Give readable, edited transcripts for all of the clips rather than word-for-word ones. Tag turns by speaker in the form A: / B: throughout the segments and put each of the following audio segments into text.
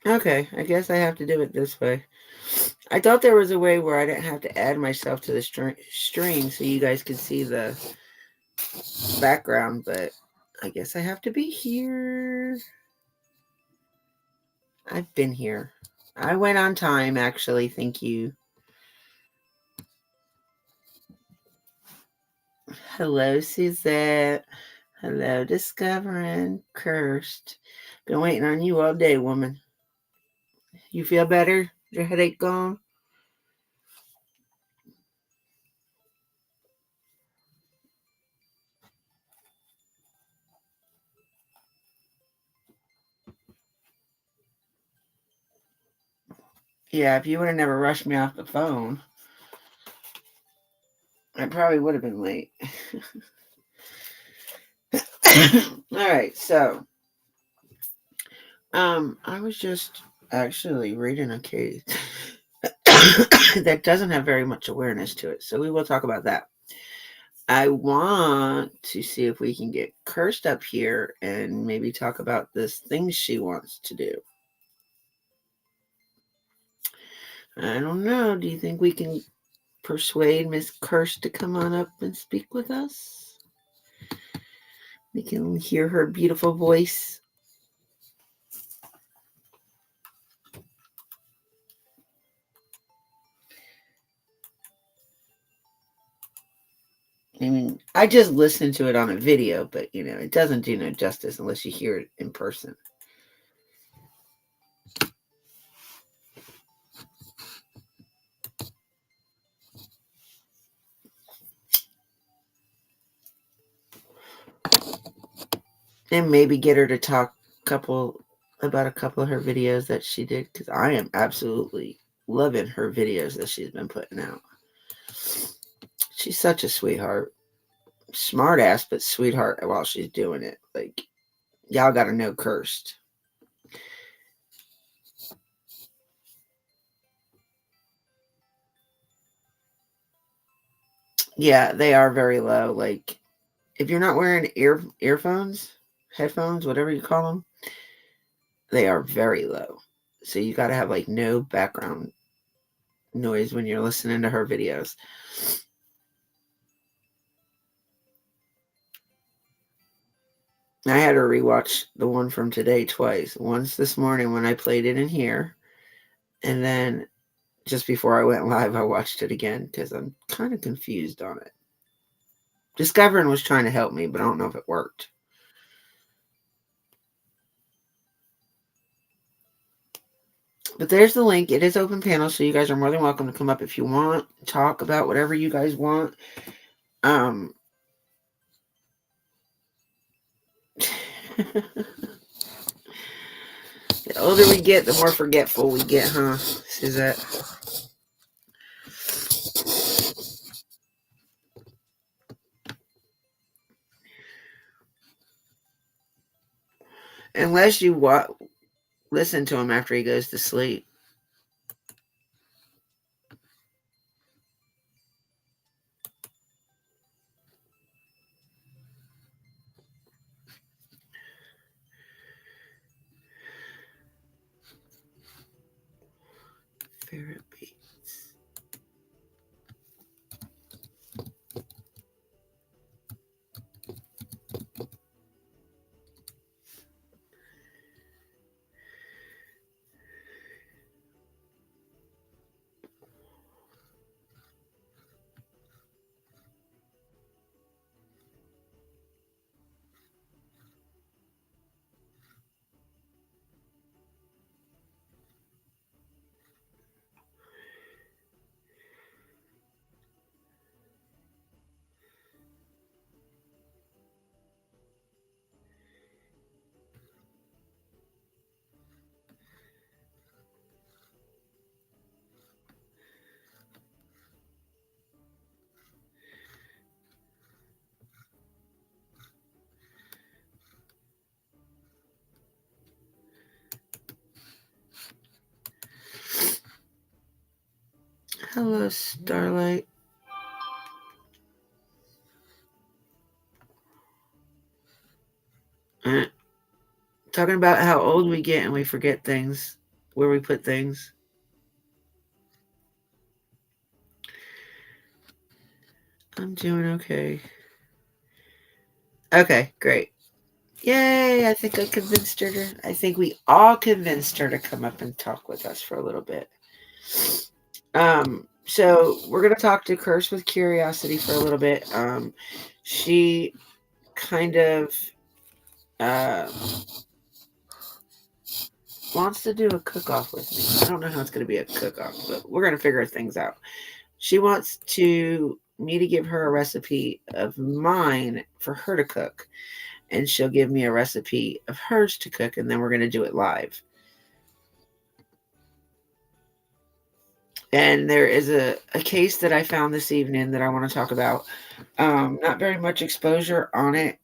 A: Okay, I guess I have to do it this way. I thought there was a way where I didn't have to add myself to the stream so you guys could see the background, but I guess I have to be here. I've been here. I went on time, actually. Thank you. Hello, Suzette. Hello, Discovering Cursed. Been waiting on you all day, woman. You feel better? Your headache gone? Yeah, if you would have never rushed me off the phone, I probably would have been late. All right, so I was just actually reading a case that doesn't have very much awareness to it, so we will talk about that. I want to see if we can get Cursed up here and maybe talk about this thing she wants to do. I don't know. Do you think we can persuade Miss Cursed to come on up and speak with us? We can hear her beautiful voice. I mean, I just listened to it on a video, but it doesn't do no justice unless you hear it in person. And maybe get her to talk couple about a couple of her videos that she did because I am absolutely loving her videos that she's been putting out. She's such a sweetheart, smart ass, but sweetheart while she's doing it. Like y'all got to know Cursed. Yeah, they are very low. Like if you're not wearing earphones, headphones, whatever you call them, they are very low. So you got to have like no background noise when you're listening to her videos. I had to rewatch the one from today twice. Once this morning when I played it in here, and then just before I went live, I watched it again because I'm kind of confused on it. Discovering was trying to help me, but I don't know if it worked. But there's the link. It is open panel, so you guys are more than welcome to come up if you want, talk about whatever you guys want. Um, the older we get, the more forgetful we get, huh, Suzette? Unless you listen to him after he goes to sleep. Therapy. Hello, Starlight. Uh, Talking about how old we get and we forget things. where we put things. I'm doing okay. Okay, great. Yay, I think I convinced her to. I think we all convinced her to come up and talk with us for a little bit. So we're gonna talk to Curse with Curiosity for a little bit. She kind of wants to do a cook-off with me. I don't know how it's gonna be a cook-off, but we're gonna figure things out. She wants me to give her a recipe of mine for her to cook, and she'll give me a recipe of hers to cook, and then we're gonna do it live. And there is a case that I found this evening that I want to talk about. Not very much exposure on it.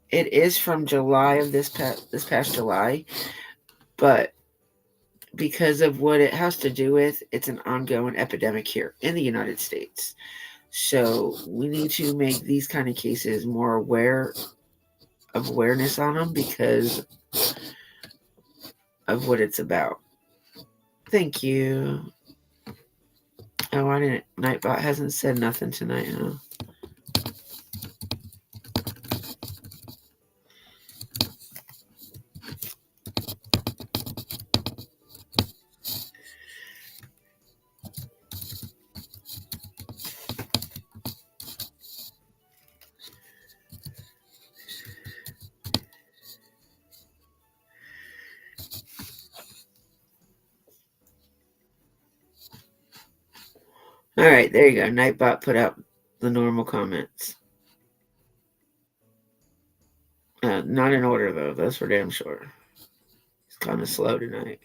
A: It is from July of this past July, but because of what it has to do with, it's an ongoing epidemic here in the United States. So we need to make these kind of cases more awareness on them because of what it's about. Thank you. Oh, I didn't. Nightbot hasn't said nothing tonight, huh? All right, there you go. Nightbot put out the normal comments. Not in order, though. That's for damn sure. It's kind of slow tonight.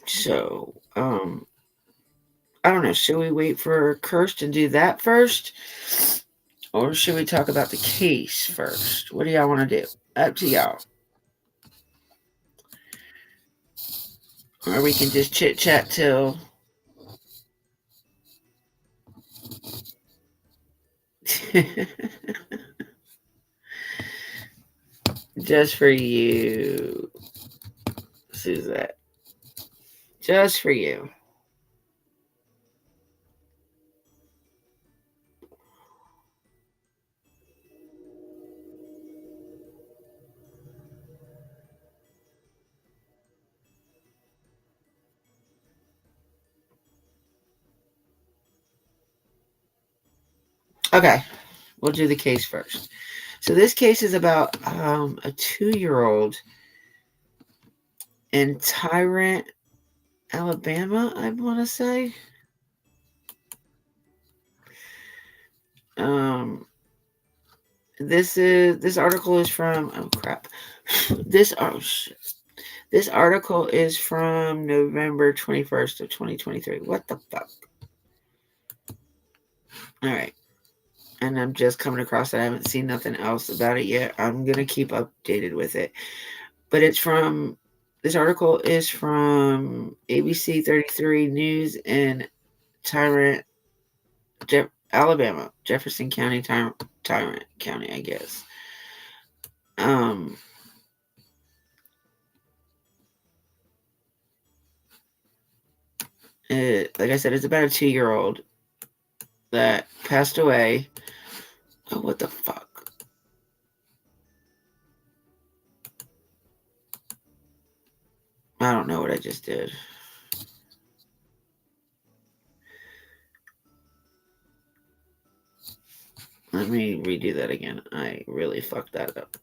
A: So, I don't know. Should we wait for Kirst and do that first? Or should we talk about the case first? What do y'all want to do? Up to y'all. Or we can just chit chat till. Just for you, Suzette. Just for you. Okay, we'll do the case first. So this case is about a 2-year-old in Tyrant, Alabama, I want to say. This article is from this article is from November 21st of 2023. What the fuck? All right. And I'm just coming across it. I haven't seen nothing else about it yet. I'm going to keep updated with it. But this article is from ABC 33 News in Tyrant, Alabama, Jefferson County, Tyrant County, I guess. Like I said, it's about a 2-year-old that passed away. Oh, what the fuck? I don't know what I just did. Let me redo that again. I really fucked that up.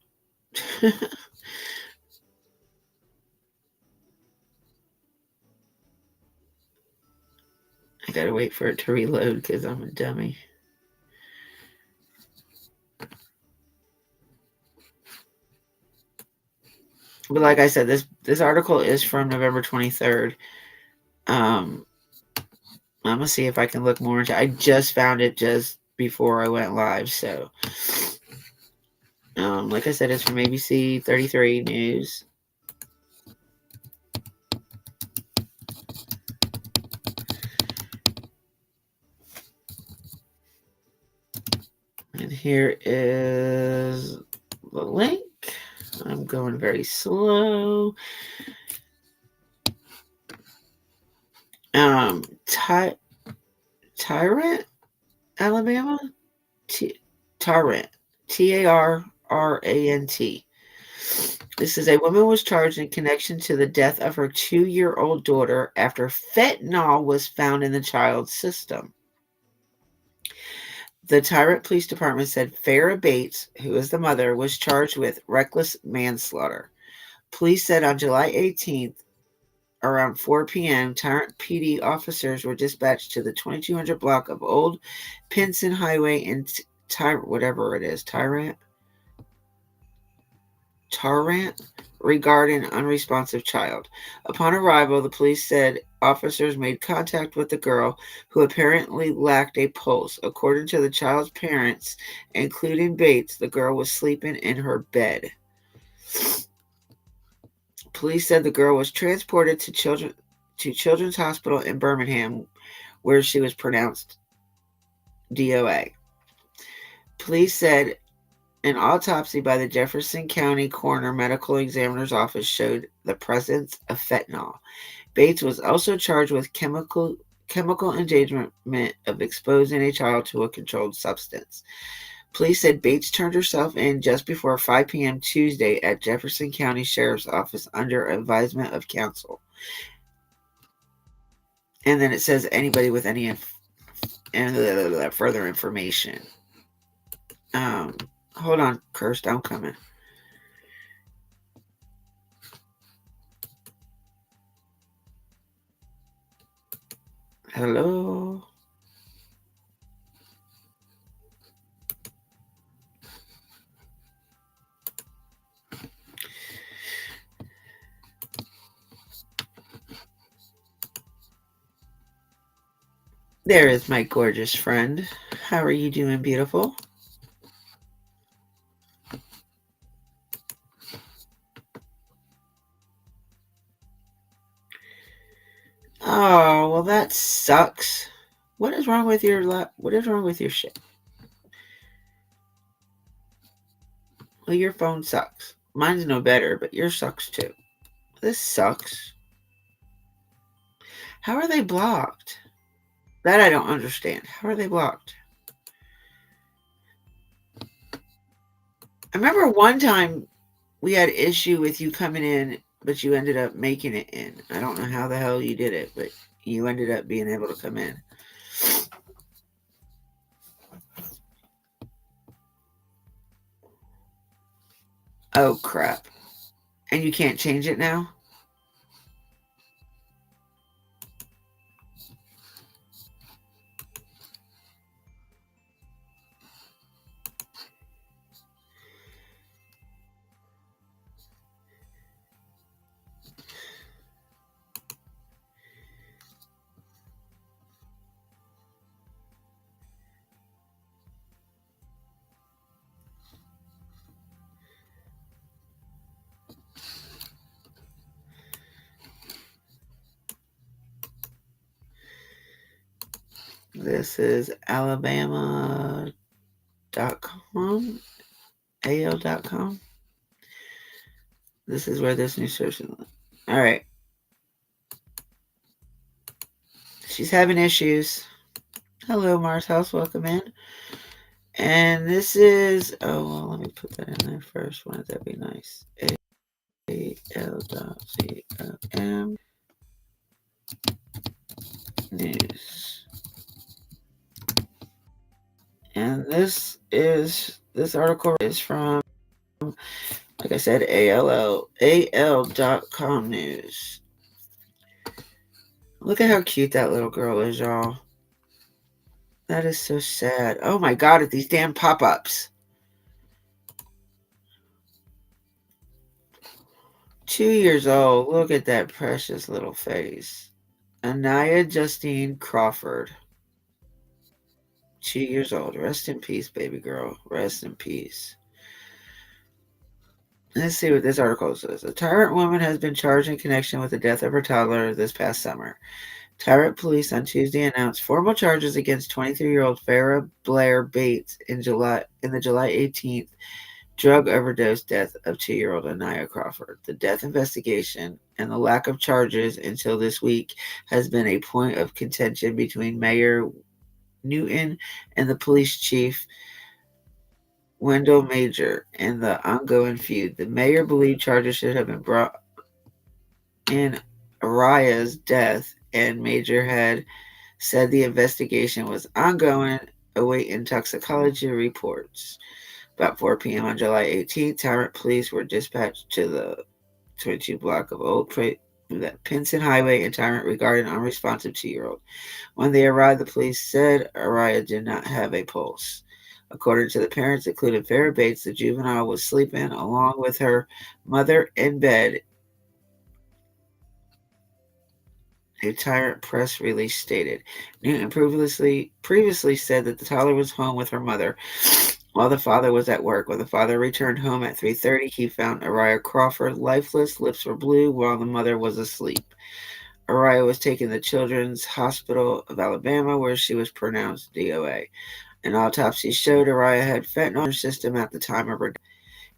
A: I gotta wait for it to reload because I'm a dummy. But like I said, this article is from November 23rd. I'm gonna see if I can look more into. I just found it just before I went live, so like I said, it's from ABC 33 News. Here is the link. I'm going very slow. Tyrant, Alabama? Tarrant. Tarrant. This is a woman was charged in connection to the death of her 2-year-old daughter after fentanyl was found in the child's system. The Tyrant Police Department said Farrah Bates, who is the mother, was charged with reckless manslaughter. Police said on July 18th, around 4 p.m., Tarrant PD officers were dispatched to the 2200 block of Old Pinson Highway in Tarrant, regarding an unresponsive child. Upon arrival, the police said officers made contact with the girl, who apparently lacked a pulse. According to the child's parents, including Bates, the girl was sleeping in her bed. Police said the girl was transported to Children's Hospital in Birmingham, where she was pronounced DOA. Police said an autopsy by the Jefferson County Coroner Medical Examiner's Office showed the presence of fentanyl. Bates was also charged with chemical endangerment of exposing a child to a controlled substance. Police said Bates turned herself in just before 5 p.m. Tuesday at Jefferson County Sheriff's Office under advisement of counsel. And then it says anybody with any further information. Hold on, Kirst, I'm coming. Hello? There is my gorgeous friend. How are you doing, beautiful? Oh, well, that sucks. What is wrong with your shit? Well, your phone sucks. Mine's no better, but yours sucks too. This sucks. How are they blocked? That I don't understand. How are they blocked? I remember one time we had issue with you coming in, but you ended up making it in. I don't know how the hell you did it, but you ended up being able to come in. Oh, crap. And you can't change it now? This is Alabama.com, AL.com. This is where this news source is. All right. She's having issues. Hello, Mars House. Welcome in. And this is, oh, well, let me put that in there first. Wouldn't that be nice? AL.com news. And this article is from, like I said, AL.com news. Look at how cute that little girl is, y'all. That is so sad. Oh my God, at these damn pop-ups. 2 years old. Look at that precious little face. Anaya Justine Crawford. 2 years old. Rest in peace, baby girl. Rest in peace. Let's see what this article says. A Tarrant woman has been charged in connection with the death of her toddler this past summer. Tyrant police on Tuesday announced formal charges against 23-year-old Farrah Blair Bates in the July 18th drug overdose death of 2-year-old Anaya Crawford. The death investigation and the lack of charges until this week has been a point of contention between Mayor Newton and the police chief Wendell Major in the ongoing feud. The mayor believed charges should have been brought in Araya's death, and Major had said the investigation was ongoing, awaiting toxicology reports. About 4 p.m. on July 18th, Tyrant police were dispatched to the 22 block of Pinson Highway in Tyrant regarding an unresponsive 2-year-old. When they arrived, the police said Araya did not have a pulse. According to the parents, including Farrah Bates, the juvenile was sleeping along with her mother in bed. A Tyrant press release stated. Newton previously said that the toddler was home with her mother while the father was at work. When the father returned home at 3:30, he found Araya Crawford lifeless, lips were blue, while the mother was asleep. Araya was taken to the Children's Hospital of Alabama, where she was pronounced DOA. An autopsy showed Araya had fentanyl in her system at the time of her death.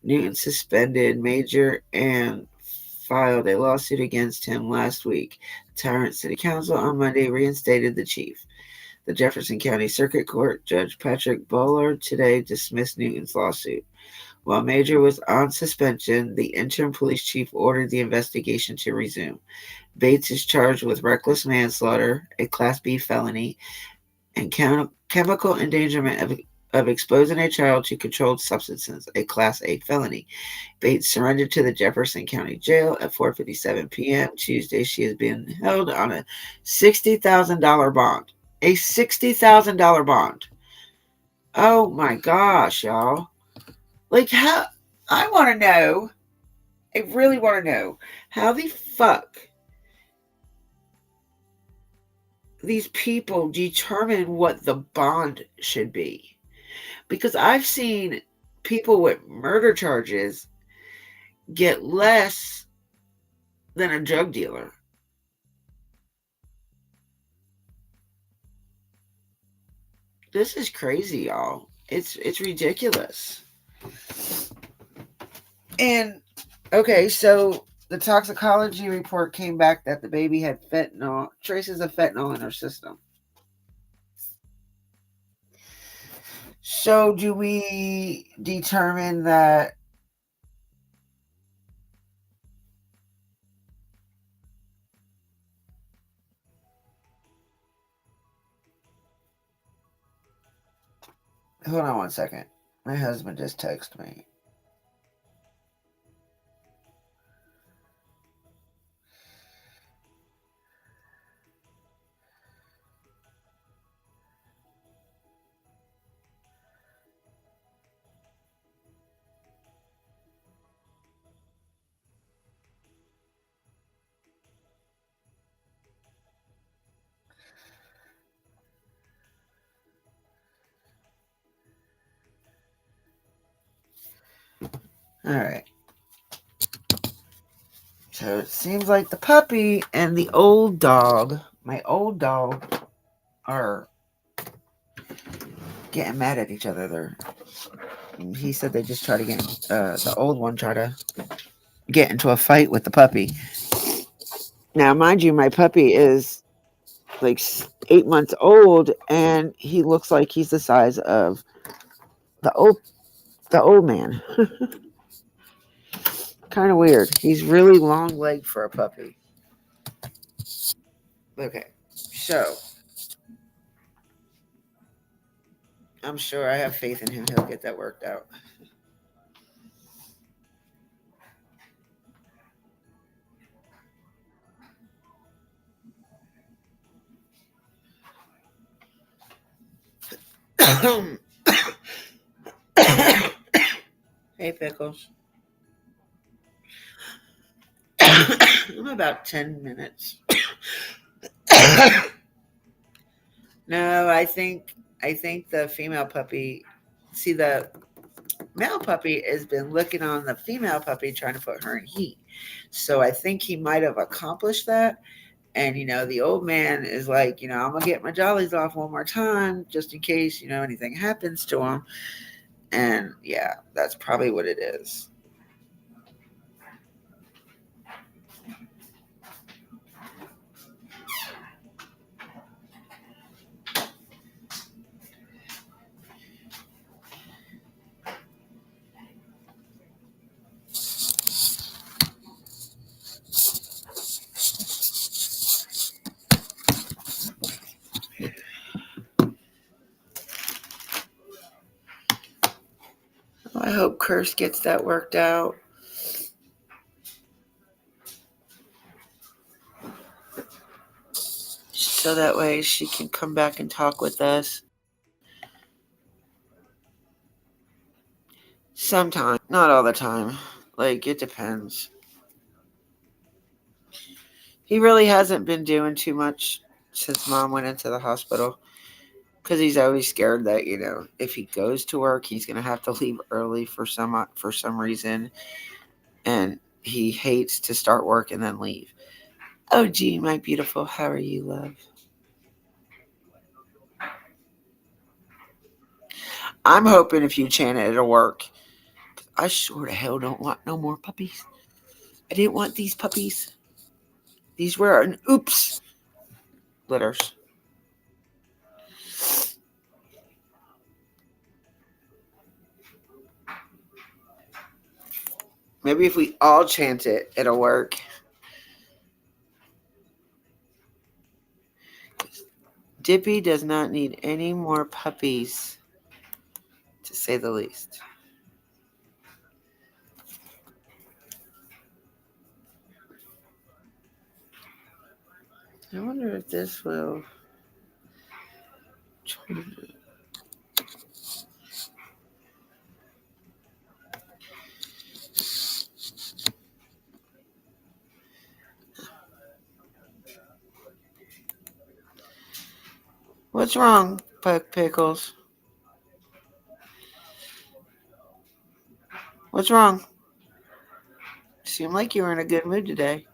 A: Newton suspended Major and filed a lawsuit against him last week. The Tyrant City Council on Monday reinstated the chief. The Jefferson County Circuit Court Judge Patrick Bullard today dismissed Newton's lawsuit. While Major was on suspension, the interim police chief ordered the investigation to resume. Bates is charged with reckless manslaughter, a Class B felony, and chemical endangerment of exposing a child to controlled substances, a Class A felony. Bates surrendered to the Jefferson County Jail at 4:57 p.m. Tuesday. She is being held on a $60,000 bond. A $60,000 bond. Oh my gosh, y'all. Like, how? I want to know. I really want to know how the fuck these people determine what the bond should be. Because I've seen people with murder charges get less than a drug dealer. This is crazy, y'all. It's ridiculous. And okay, so the toxicology report came back that the baby had traces of fentanyl in her system. So do we determine that hold on one second. My husband just texted me. All right. So it seems like the puppy and the old dog, my old dog, are getting mad at each other. He said they just try to get the old one try to get into a fight with the puppy. Now, mind you, my puppy is like 8 months old, and he looks like he's the size of the old man. Kind of weird. He's really long legged for a puppy. Okay, so I'm sure I have faith in him. He'll get that worked out. Hey, Pickles. I'm about 10 minutes. No, I think the female puppy. See, the male puppy has been looking on the female puppy, trying to put her in heat. So I think he might have accomplished that, And, the old man is like, I'm going to get my jollies off one more time just in case, anything happens to him. And yeah, that's probably what it is. I hope Curse gets that worked out. So that way she can come back and talk with us. Sometimes, not all the time. Like, it depends. He really hasn't been doing too much since Mom went into the hospital. Because he's always scared that, if he goes to work, he's going to have to leave early for some reason. And he hates to start work and then leave. Oh, gee, my beautiful. How are you, love? I'm hoping if you chant it, it'll work. I sure the hell don't want no more puppies. I didn't want these puppies. These were an oops litters. Maybe if we all chant it, it'll work. Dippy does not need any more puppies, to say the least. I wonder if this will. What's wrong, Pickles? What's wrong? Seemed like you were in a good mood today.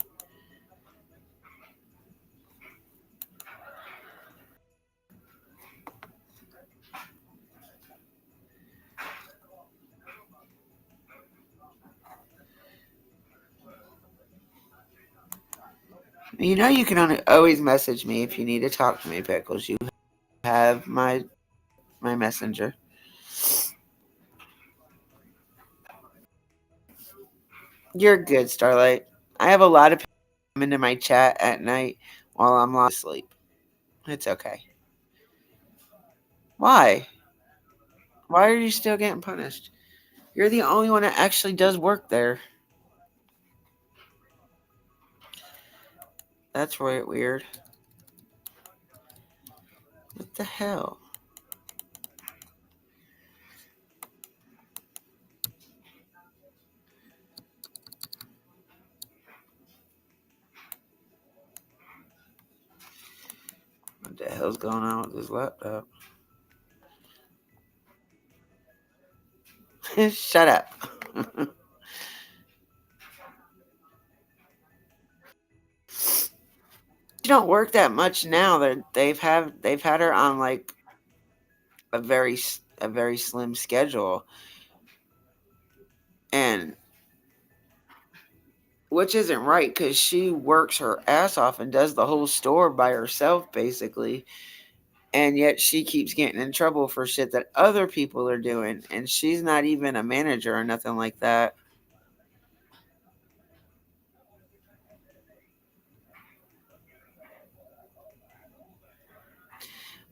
A: You can always message me if you need to talk to me, Pickles. You have my messenger. You're good, Starlight. I have a lot of people come into my chat at night while I'm asleep. It's okay. Why? Why are you still getting punished? You're the only one that actually does work there. That's right, weird. What the hell? What the hell's going on with this laptop? Shut up. She don't work that much now. They've had her on like a very slim schedule, and which isn't right because she works her ass off and does the whole store by herself basically, and yet she keeps getting in trouble for shit that other people are doing, and she's not even a manager or nothing like that.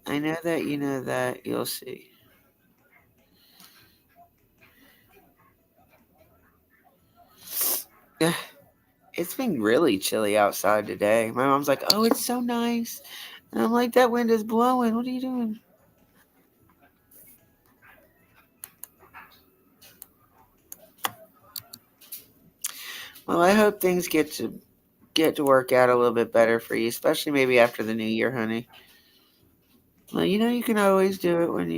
A: I know that you know that. You'll see. Yeah, it's been really chilly outside today. My mom's like, "Oh, it's so nice," and I'm like, "That wind is blowing. What are you doing?" Well, I hope things get to work out a little bit better for you, especially maybe after the new year, honey. Well, you can always do it when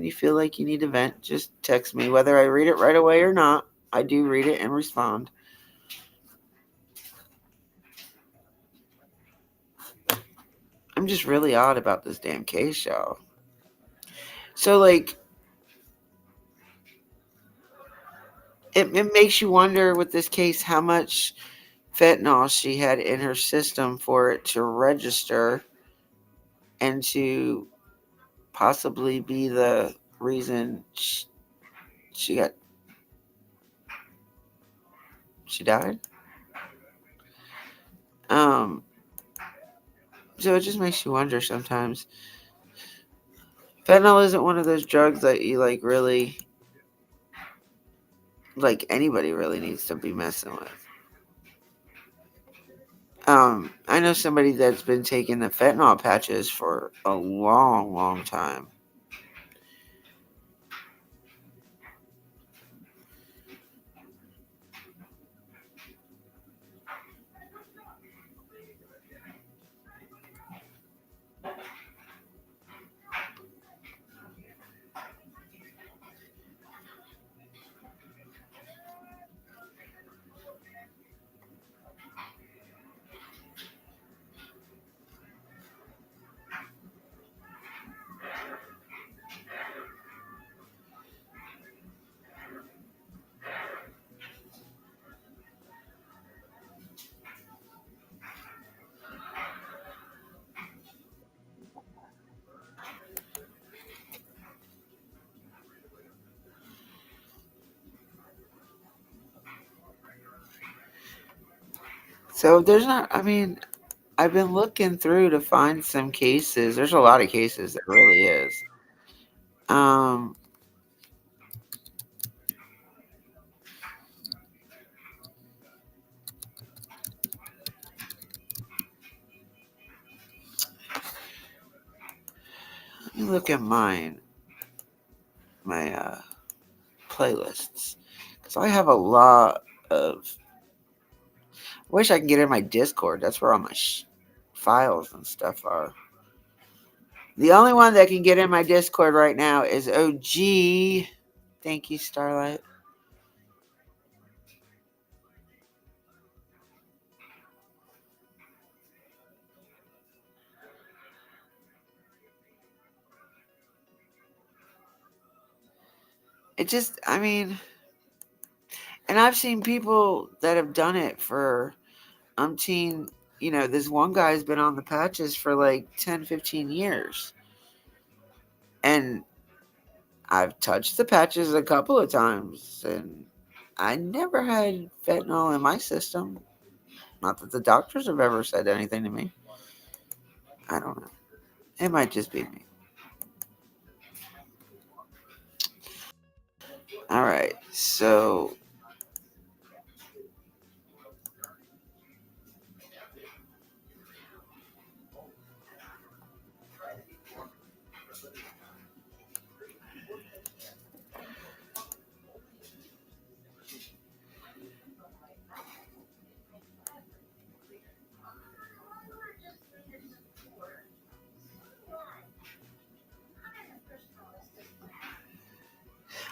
A: you feel like you need to vent. Just text me, whether I read it right away or not. I do read it and respond. I'm just really odd about this damn case, y'all. So, like, it makes you wonder with this case how much fentanyl she had in her system for it to register and to possibly be the reason she died. Um, so it just makes you wonder sometimes. Fentanyl isn't one of those drugs that you like really, like anybody really needs to be messing with. I know somebody that's been taking the fentanyl patches for a long, long time. So there's not, I mean, I've been looking through to find some cases. There's a lot of cases, there really is. Um, Let me look at my playlists. Because I have a lot of. I wish I can get in my Discord. That's where all my files and stuff are. The only one that can get in my Discord right now is OG. Thank you, Starlight. It just, I mean, and I've seen people that have done it for umpteen, this one guy's been on the patches for like 10, 15 years. And I've touched the patches a couple of times and I never had fentanyl in my system. Not that the doctors have ever said anything to me. I don't know. It might just be me. All right. So,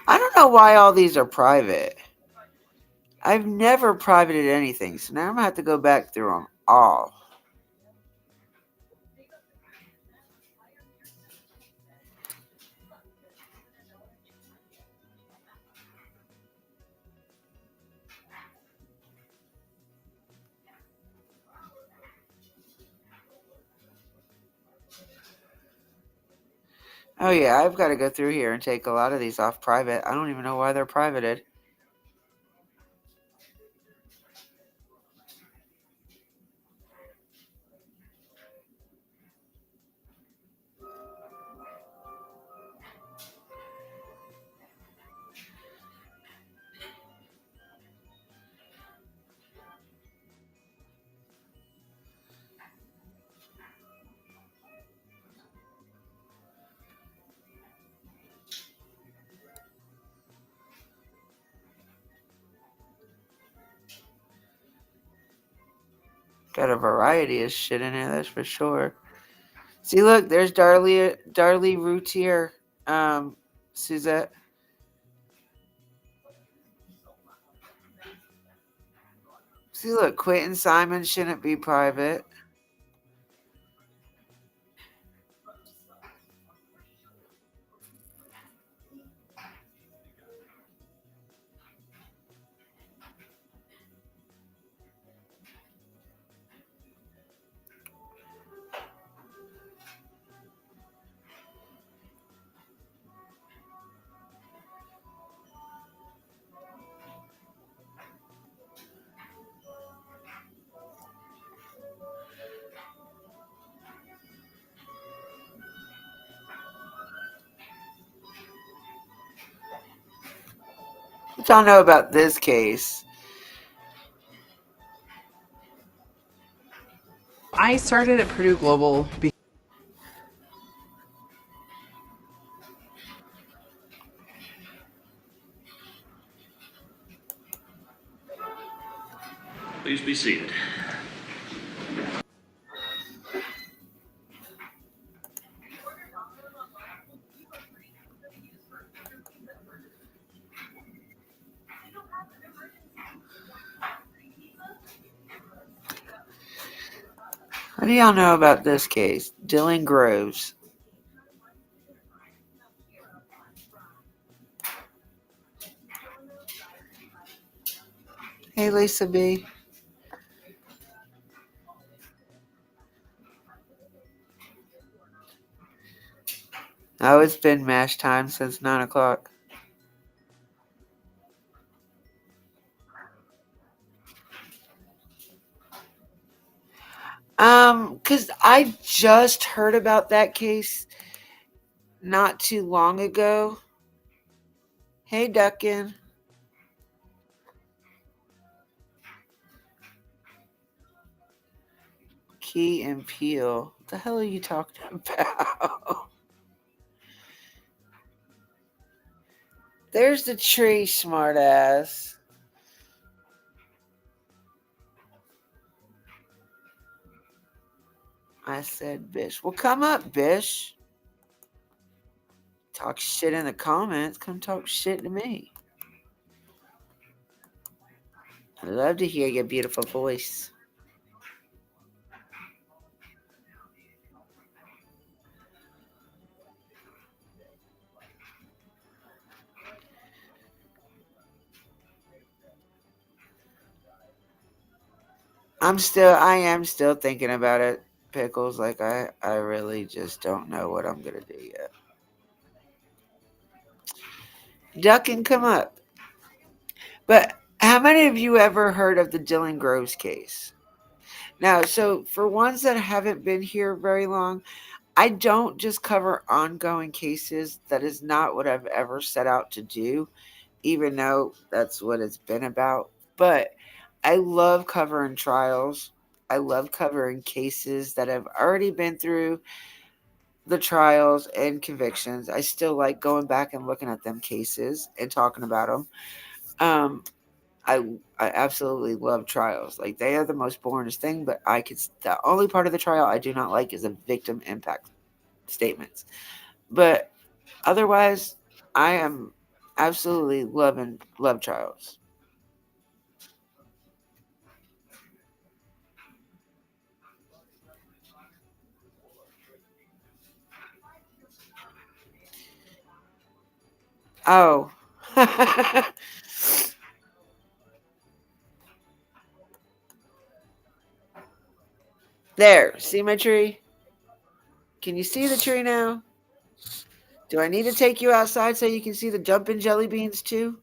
A: I don't know why all these are private. I've never privated anything. So now I'm going to have to go back through them all. Oh, yeah. I've got to go through here and take a lot of these off private. I don't even know why they're privated. Got a variety of shit in here, that's for sure. See, look, there's Darlie Routier, Suzette. See, look, Quentin Simon shouldn't be private. What y'all know about this case?
B: I started at Purdue Global because
C: Please be seated.
A: What do y'all know about this case? Dylan Groves. Hey, Lisa B. Oh, it's been mash time since 9 o'clock. Because I just heard about that case not too long ago. Hey, Duckin. Key and Peel. What the hell are you talking about? There's the tree, smartass. I said, Bish. Well, come up, Bish. Talk shit in the comments. Come talk shit to me. I love to hear your beautiful voice. I am still thinking about it, Pickles. Like, I really just don't know what I'm going to do yet. Duckin, come up. But how many of you ever heard of the Dylan Groves case? Now, so for ones that haven't been here very long, I don't just cover ongoing cases. That is not what I've ever set out to do, even though that's what it's been about. But I love covering trials. I love covering cases that have already been through the trials and convictions. I still like going back and looking at them cases and talking about them. Um, I I absolutely love trials. Like, they are the most boringest thing, but the only part of the trial I do not like is the victim impact statements. But otherwise, I am absolutely love trials. Oh. There, see my tree? Can you see the tree now? Do I need to take you outside so you can see the jumping jelly beans too?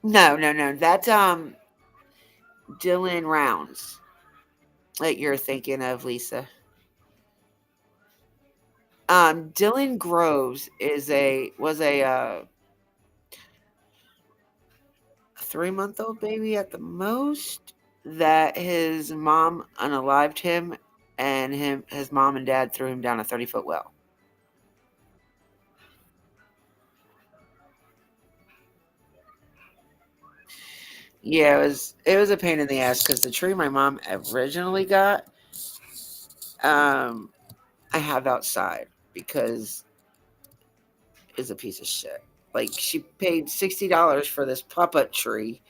A: No, no, no. That's Dylan Rounds that you're thinking of, Lisa. Dylan Groves was a 3-month-old baby at the most that his mom unalived him, and his mom and dad threw him down a 30-foot well. Yeah, it was a pain in the ass because the tree my mom originally got, um, I have outside because it's a piece of shit. Like, she paid $60 for this pop-up tree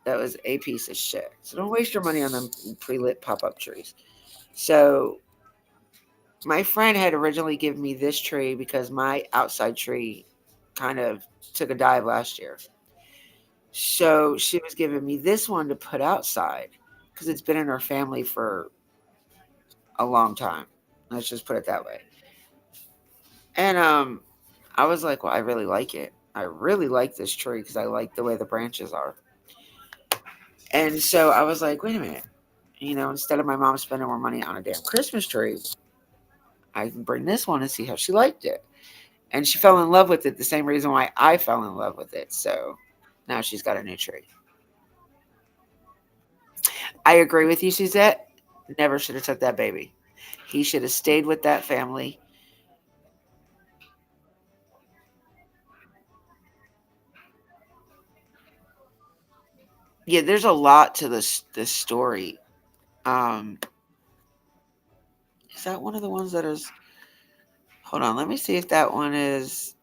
A: that was a piece of shit. So don't waste your money on them pre-lit pop-up trees. So my friend had originally given me this tree because my outside tree kind of took a dive last year. So she was giving me this one to put outside because it's been in her family for a long time. Let's just put it that way. And I was like, well, I really like it. I really like this tree because I like the way the branches are. And so I was like, wait a minute. Instead of my mom spending more money on a damn Christmas tree, I can bring this one and see how she liked it. And she fell in love with it the same reason why I fell in love with it. So now she's got a new tree. I agree with you, Suzette. Never should have took that baby. He should have stayed with that family. Yeah, there's a lot to this story. Um, is that one of the ones that is? Hold on, let me see if that one is.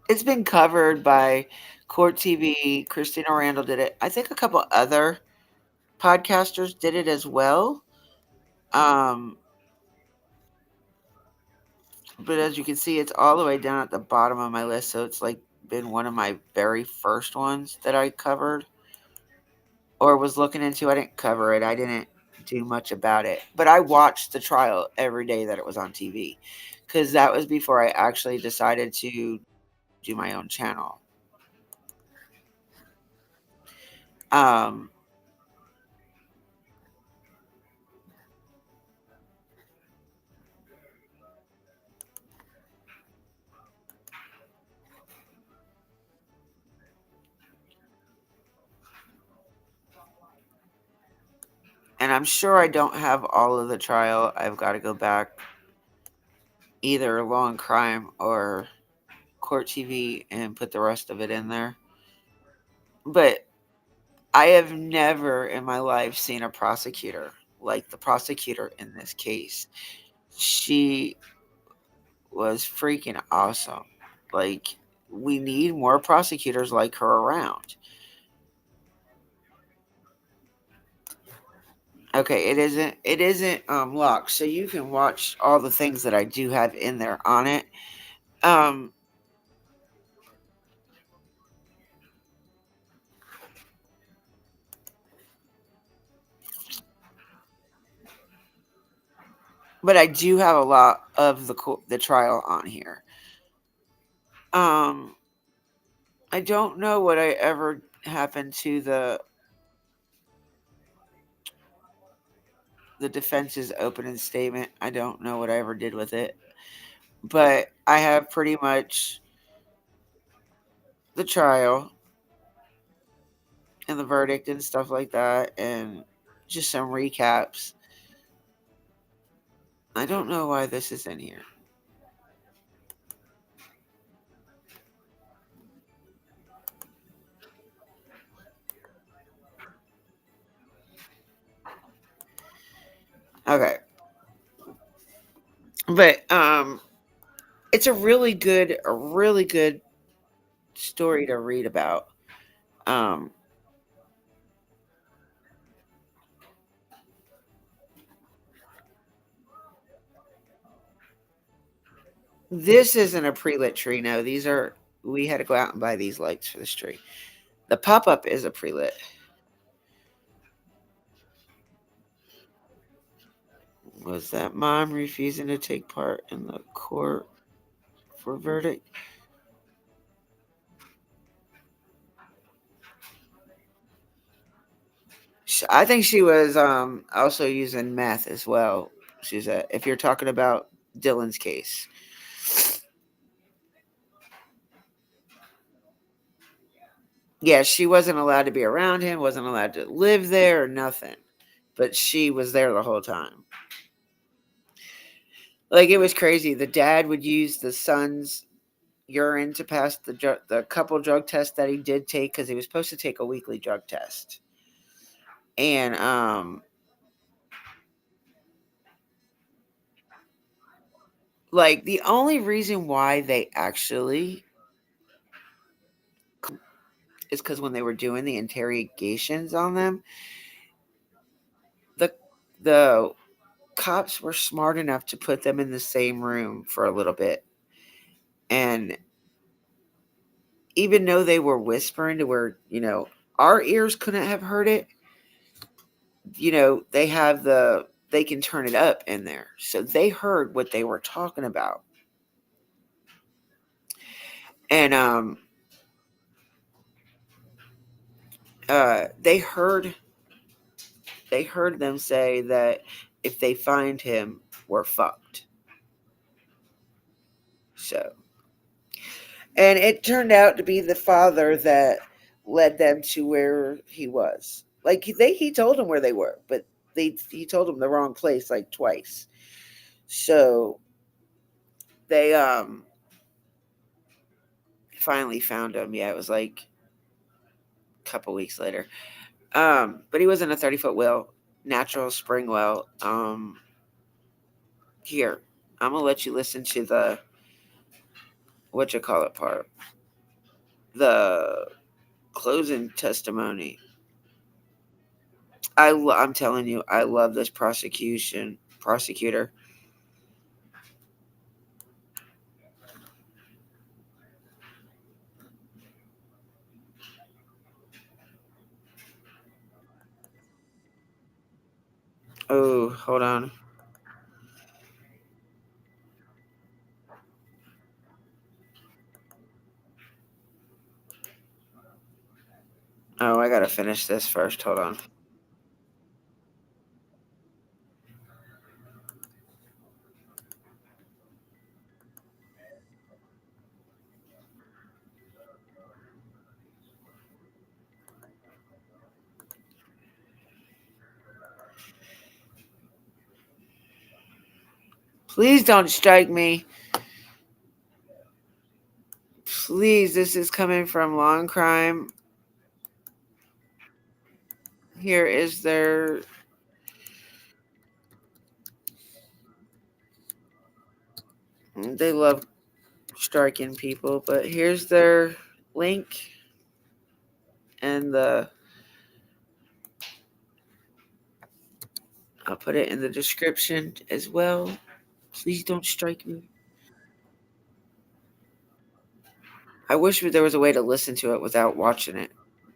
A: It's been covered by Court TV. Christina Randall did it. I think a couple other podcasters did it as well. Um, but as you can see, it's all the way down at the bottom of my list. So it's like been one of my very first ones that I covered or was looking into. I didn't cover it. I didn't do much about it. But I watched the trial every day that it was on TV because that was before I actually decided to do my own channel. Um, and I'm sure I don't have all of the trial. I've got to go back either Law and Crime or Court TV and put the rest of it in there. But I have never in my life seen a prosecutor like the prosecutor in this case. She was freaking awesome. Like, we need more prosecutors like her around. Okay, it isn't locked, so you can watch all the things that I do have in there on it. Um but I do have a lot of the trial on here. Um I don't know what I ever happened to the defense's opening statement. I don't know what I ever did with it. But I have pretty much the trial and the verdict and stuff like that, and just some recaps. I don't know why this is in here. Okay. But it's a really good story to read about. Um this isn't a pre-lit tree. No, these are we had to go out and buy these lights for this tree. The pop-up is a pre-lit. Was that mom refusing to take part in the court for verdict? I think she was also using meth as well. If you're talking about Dylan's case. Yeah, she wasn't allowed to be around him, wasn't allowed to live there or nothing. But she was there the whole time. Like, it was crazy. The dad would use the son's urine to pass the couple drug tests that he did take because he was supposed to take a weekly drug test. And like, the only reason why they actually is because when they were doing the interrogations on them, the the cops were smart enough to put them in the same room for a little bit. And even though they were whispering to where, our ears couldn't have heard it, they have they can turn it up in there. So they heard what they were talking about. And they heard them say that if they find him, we're fucked. So, and it turned out to be the father that led them to where he was. Like he told them where they were, but he told them the wrong place like twice. So they finally found him. Yeah, it was like a couple weeks later. But he was in a 30-foot well, natural spring well. Here, I'm gonna let you listen to the part, the closing testimony. I'm telling you, I love this prosecutor. Oh, hold on. Oh, I gotta finish this first. Hold on. Please don't strike me. Please, this is coming from Long Crime. Here is their... They love striking people, but here's their link and I'll put it in the description as well. Please don't strike me. I wish there was a way to listen to it without watching it,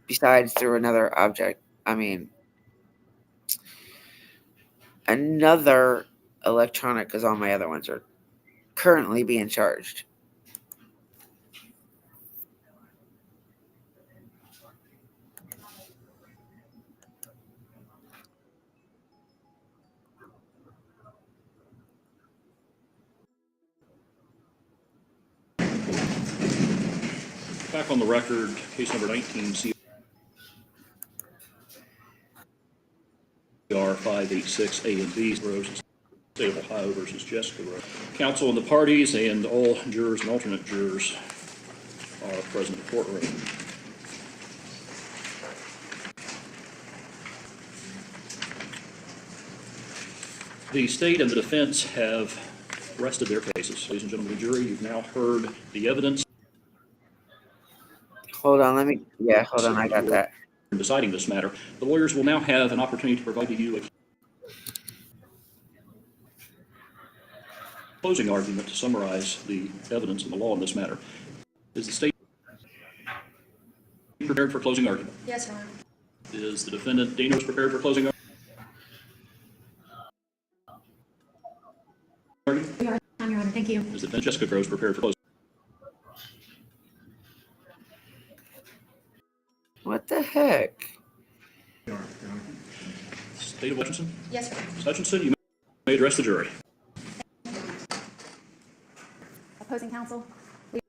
A: besides through another object. I mean, another electronic, because all my other ones are currently being charged.
C: Back on the record, case number 19, CR 586 A and B, Rose, State of Ohio versus Jessica Rose. Counsel and the parties and all jurors and alternate jurors are present in the courtroom. The state and the defense have rested their cases. Ladies and gentlemen of the jury, you've now heard the evidence.
A: Hold on, I got that.
C: In deciding this matter, the lawyers will now have an opportunity to provide you a closing argument to summarize the evidence and the law in this matter. Is the state prepared for closing argument?
D: Yes, Your Honor.
C: Is the defendant Danos prepared for closing argument?
D: Your Honor, thank you.
C: Is the defendant Jessica Groves prepared for closing?
A: What the heck?
C: State of Hutchinson?
D: Yes, Your Honor.
C: Ms. Hutchinson, you may address the jury.
D: Opposing counsel, ladies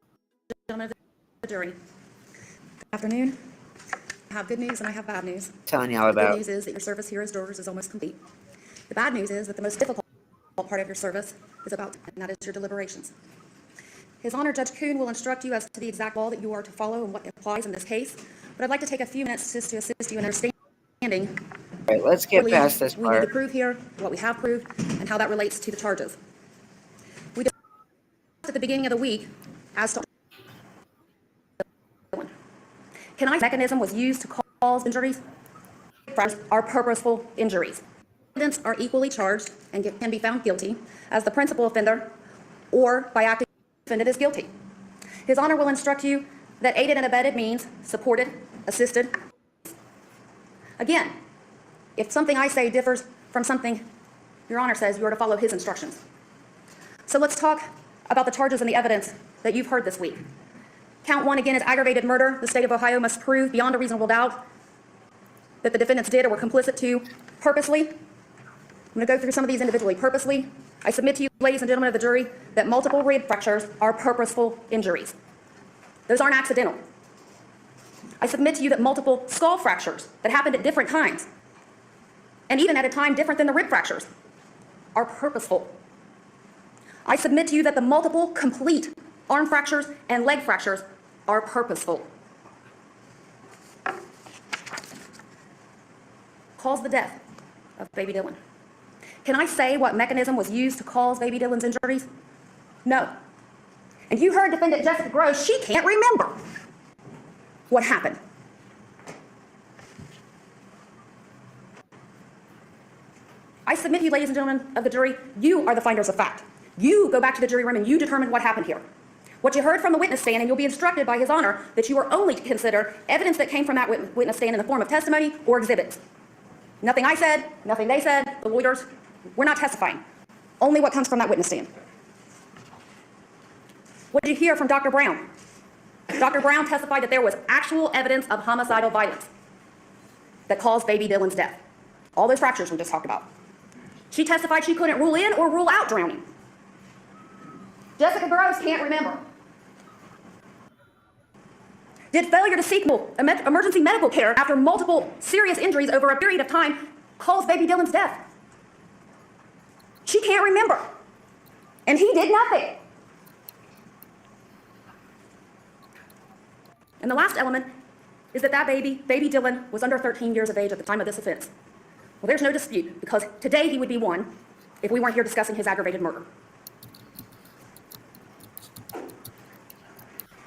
D: and gentlemen of the jury. Good afternoon. I have good news and I have bad news.
A: Telling y'all
D: The
A: about.
D: good news is that your service here as jurors is almost complete. The bad news is that the most difficult part of your service is about, and that is your deliberations. His Honor, Judge Kuhn will instruct you as to the exact law that you are to follow and what applies in this case, but I'd like to take a few minutes just to assist you in understanding
A: All right, let's get past this
D: we need to
A: part.
D: prove here, what we have proved, and how that relates to the charges. We discussed at the beginning of the week as to can I mechanism was used to cause injuries are purposeful injuries. Defendants are equally charged and can be found guilty as the principal offender or by acting defendant is guilty. His Honor will instruct you that aided and abetted means supported, assisted. Again, if something I say differs from something Your Honor says you are to follow his instructions. So let's talk about the charges and the evidence that you've heard this week. Count 1 again is aggravated murder. The state of Ohio must prove beyond a reasonable doubt that the defendants did or were complicit to purposely. I'm going to go through some of these individually. Purposely, I submit to you, ladies and gentlemen of the jury, that multiple rib fractures are purposeful injuries. Those aren't accidental. I submit to you that multiple skull fractures that happened at different times, and even at a time different than the rib fractures, are purposeful. I submit to you that the multiple complete arm fractures and leg fractures are purposeful. Caused the death of baby Dylan. Can I say what mechanism was used to cause baby Dylan's injuries? No. And you heard defendant Jessica Gross, she can't remember what happened. I submit to you, ladies and gentlemen of the jury, you are the finders of fact. You go back to the jury room and you determine what happened here. What you heard from the witness stand, and you'll be instructed by His Honor that you are only to consider evidence that came from that witness stand in the form of testimony or exhibits. Nothing I said, nothing they said, the lawyers, we're not testifying. Only what comes from that witness stand. What did you hear from Dr. Brown? Dr. Brown testified that there was actual evidence of homicidal violence that caused baby Dylan's death. All those fractures we just talked about. She testified she couldn't rule in or rule out drowning. Jessica Gross can't remember. Did failure to seek emergency medical care after multiple serious injuries over a period of time cause baby Dylan's death? She can't remember. And he did nothing. And the last element is that baby Dylan, was under 13 years of age at the time of this offense. Well, there's no dispute, because today he would be one if we weren't here discussing his aggravated murder.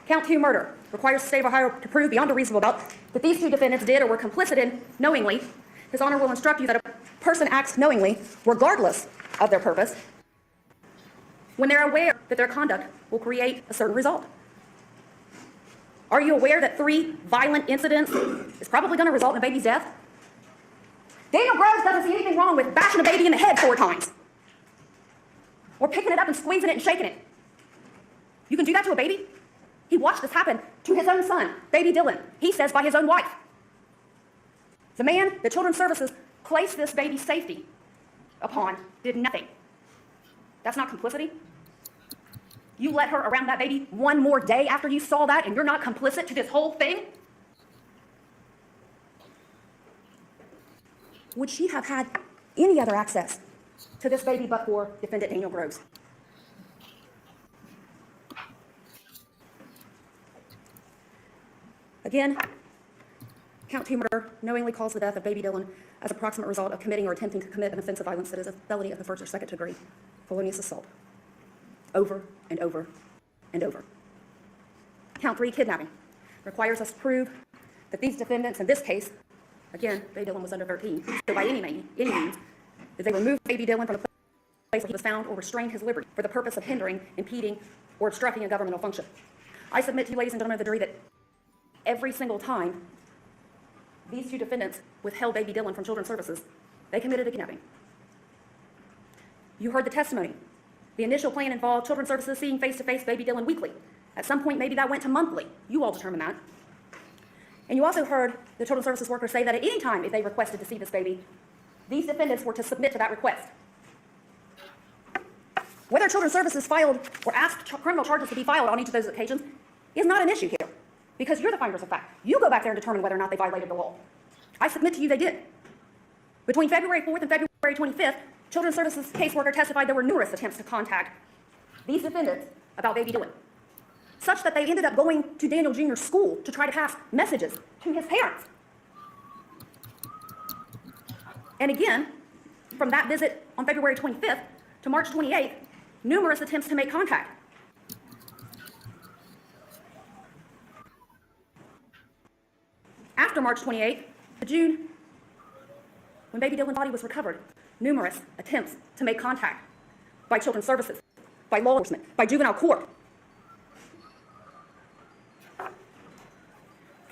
D: Count 2 murder requires the state of Ohio to prove beyond a reasonable doubt that these two defendants did or were complicit in knowingly. His Honor will instruct you that a person acts knowingly, regardless of their purpose, when they're aware that their conduct will create a certain result. Are you aware that 3 violent incidents is probably going to result in a baby's death? Daniel Groves doesn't see anything wrong with bashing a baby in the head 4 times. Or picking it up and squeezing it and shaking it. You can do that to a baby? He watched this happen to his own son, baby Dylan. He says by his own wife. The man that Children's Services placed this baby's safety upon did nothing. That's not complicity? You let her around that baby one more day after you saw that, and you're not complicit to this whole thing? Would she have had any other access to this baby but for defendant Daniel Groves? Again, count 2 murder knowingly caused the death of baby Dylan as a proximate result of committing or attempting to commit an offense of violence that is a felony of the 1st or 2nd degree, felonious assault. Over and over and over. Count 3 kidnapping requires us to prove that these defendants in this case, again, baby Dylan was under 13, so by any means, that they removed baby Dylan from the place where he was found or restrained his liberty for the purpose of hindering, impeding, or obstructing a governmental function. I submit to you, ladies and gentlemen of the jury, that every single time these 2 defendants withheld baby Dylan from Children's Services, they committed a kidnapping. You heard the testimony. The initial plan involved Children's Services seeing face-to-face baby Dylan weekly. At some point, maybe that went to monthly. You all determined that. And you also heard the Children's Services workers say that at any time if they requested to see this baby, these defendants were to submit to that request. Whether Children's Services filed or asked criminal charges to be filed on each of those occasions is not an issue here, because you're the finders of fact. You go back there and determine whether or not they violated the law. I submit to you they did. Between February 4th and February 25th, Children's Services caseworker testified there were numerous attempts to contact these defendants about baby Dylan, such that they ended up going to Daniel Jr.'s school to try to pass messages to his parents. And again, from that visit on February 25th to March 28th, numerous attempts to make contact. After March 28th, to June, when baby Dylan's body was recovered, numerous attempts to make contact by Children's Services, by law enforcement, by juvenile court.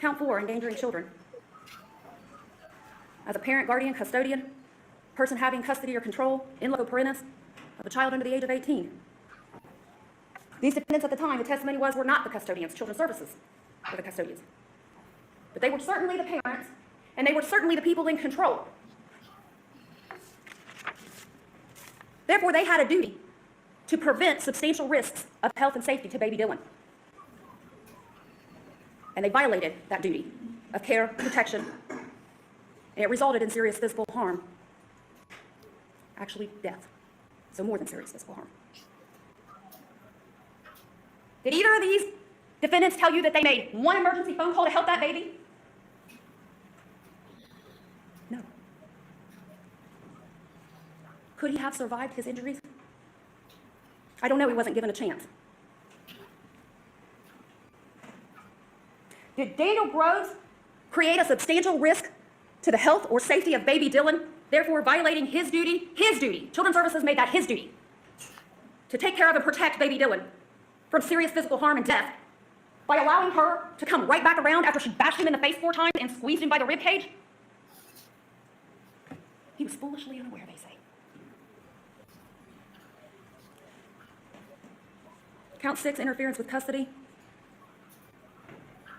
D: Count 4, endangering children. As a parent, guardian, custodian, person having custody or control in loco parentis of a child under the age of 18. These defendants at the time, the testimony was, were not the custodians. Children's Services were the custodians. But they were certainly the parents, and they were certainly the people in control. Therefore, they had a duty to prevent substantial risks of health and safety to baby Dylan. And they violated that duty of care, protection, and it resulted in serious physical harm. Actually, death. So more than serious physical harm. Did either of these defendants tell you that they made one emergency phone call to help that baby? No. Could he have survived his injuries? I don't know, he wasn't given a chance. Did Daniel Groves create a substantial risk to the health or safety of baby Dylan, therefore violating his duty? His duty. Children's Services made that his duty. To take care of and protect baby Dylan from serious physical harm and death by allowing her to come right back around after she bashed him in the face 4 times and squeezed him by the rib cage? He was foolishly unaware, they say. Count 6, interference with custody.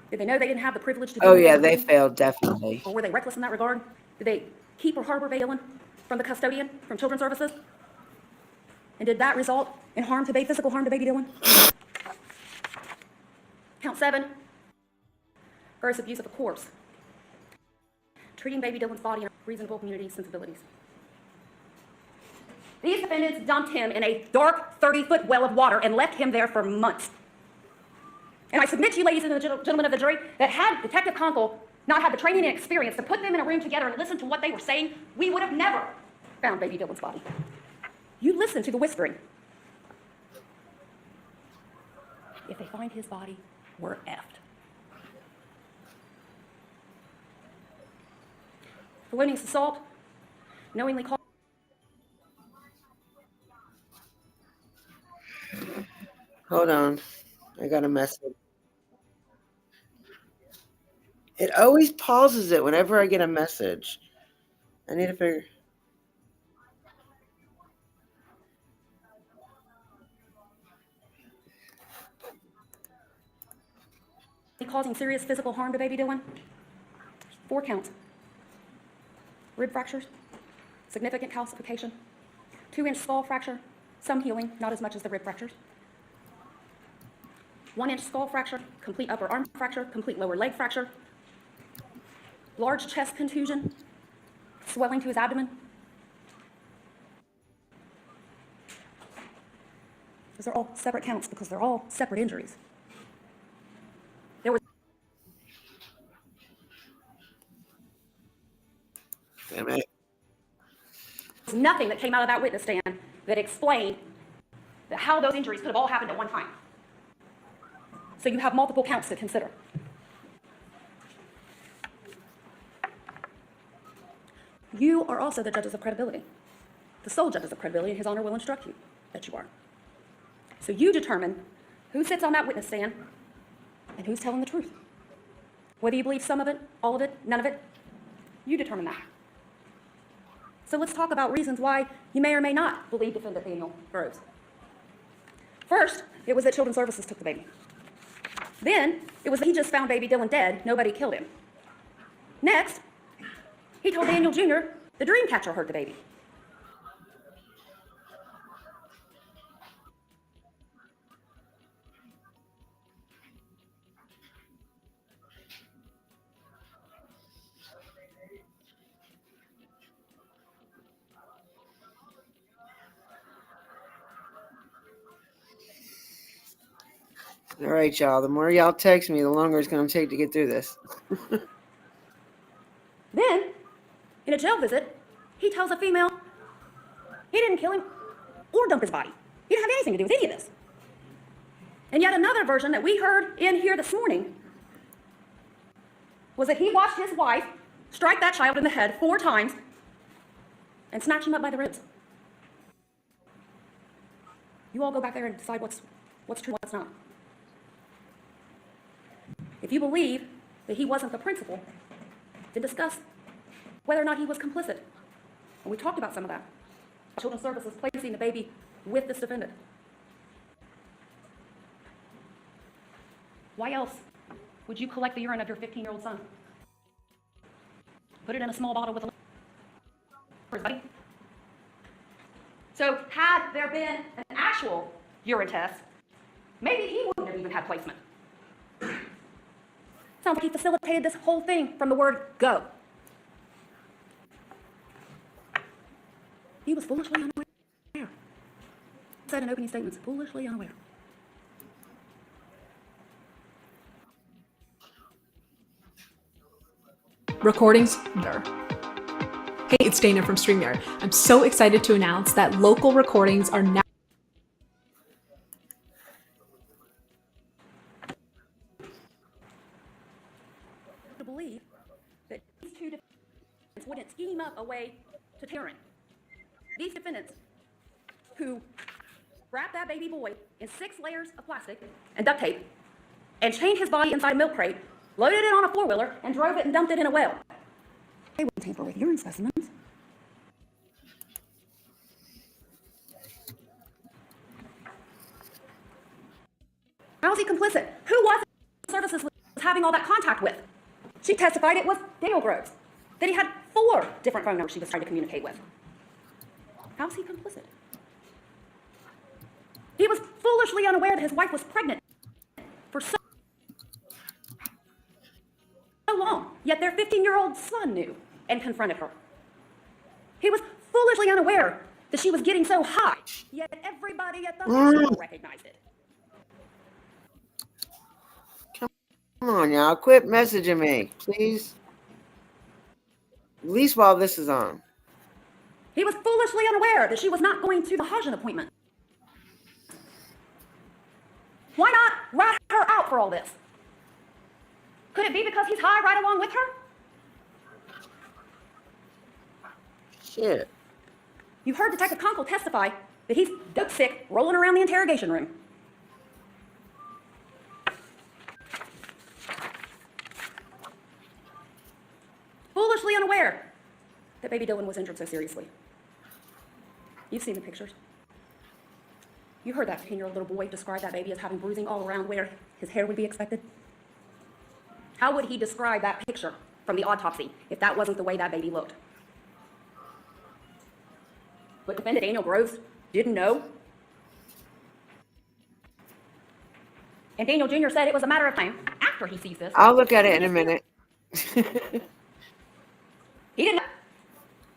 D: Did they know they didn't have the privilege to do
A: Oh yeah,
D: anything?
A: they failed definitely.
D: Or were they reckless in that regard? Did they keep or harbor baby Dylan from the custodian, from Children's Services? And did that result in harm to physical harm to baby Dylan? Count 7, gross abuse of a corpse. Treating baby Dylan's body in reasonable community sensibilities. These defendants dumped him in a dark 30-foot well of water and left him there for months. And I submit to you, ladies and gentlemen of the jury, that had Detective Conkle not had the training and experience to put them in a room together and listen to what they were saying, we would have never found baby Dylan's body. You listen to the whispering. If they find his body, we're effed. Felonious assault, knowingly caused.
A: Hold on. I got a message. It always pauses it whenever I get a message. I need to figure.
D: Causing serious physical harm to baby Dylan. 4 counts. Rib fractures, significant calcification, 2-inch skull fracture, some healing, not as much as the rib fractures. 1-inch skull fracture, complete upper arm fracture, complete lower leg fracture, large chest contusion, swelling to his abdomen. Those are all separate counts because they're all separate injuries. There was
A: Damn it.
D: nothing that came out of that witness stand that explained how those injuries could have all happened at one time. So you have multiple counts to consider. You are also the judges of credibility. The sole judges of credibility, and His Honor will instruct you that you are. So you determine who sits on that witness stand and who's telling the truth. Whether you believe some of it, all of it, none of it, you determine that. So let's talk about reasons why you may or may not believe defendant Daniel Groves. First, it was that Children's Services took the baby. Then, it was that he just found baby Dylan dead, nobody killed him. Next, he told Daniel Jr. the dream catcher heard the baby.
A: All right, y'all. The more y'all text me, the longer it's going to take to get through this.
D: Then, in a jail visit, he tells a female he didn't kill him or dump his body. He didn't have anything to do with any of this. And yet another version that we heard in here this morning was that he watched his wife strike that child in the head 4 times and snatch him up by the ribs. You all go back there and decide what's true and what's not. If you believe that he wasn't the principal, then discuss whether or not he was complicit And we talked about some of that. Children's Services placing the baby with this defendant. Why else would you collect the urine of your 15-year-old son? Put it in a small bottle with a buddy. So had there been an actual urine test, maybe he wouldn't have even had placement. Sounds like he facilitated this whole thing from the word go. He was foolishly unaware. Said in opening statements, foolishly unaware.
E: Recordings. Hey, it's Dana from StreamYard. I'm so excited to announce that local recordings are now
D: To believe that these two defendants wouldn't scheme up a way to Taryn. These defendants who wrapped that baby boy in 6 layers of plastic and duct tape and chained his body inside a milk crate, loaded it on a 4-wheeler, and drove it and dumped it in a well. They wouldn't tamper with urine specimens. How is he complicit? Who was the services was having all that contact with? She testified it was Daniel Groves, that he had 4 different phone numbers she was trying to communicate with. How is he complicit? He was foolishly unaware that his wife was pregnant for so long, yet their 15-year-old son knew and confronted her. He was foolishly unaware that she was getting so high, yet everybody at the hospital recognized it.
A: Come on, y'all. Quit messaging me, please. At least while this is on.
D: He was foolishly unaware that she was not going to the Hajan appointment. Why not rat her out for all this? Could it be because he's high right along with her?
A: Shit.
D: You heard Detective Conkle testify that he's dope sick, rolling around the interrogation room. Foolishly unaware that baby Dylan was injured so seriously. You've seen the pictures. You heard that 15-year-old little boy describe that baby as having bruising all around where his hair would be expected. How would he describe that picture from the autopsy if that wasn't the way that baby looked? But defendant Daniel Groves didn't know. And Daniel Jr. said it was a matter of time after he sees this.
A: I'll look at it in a minute.
D: He didn't know.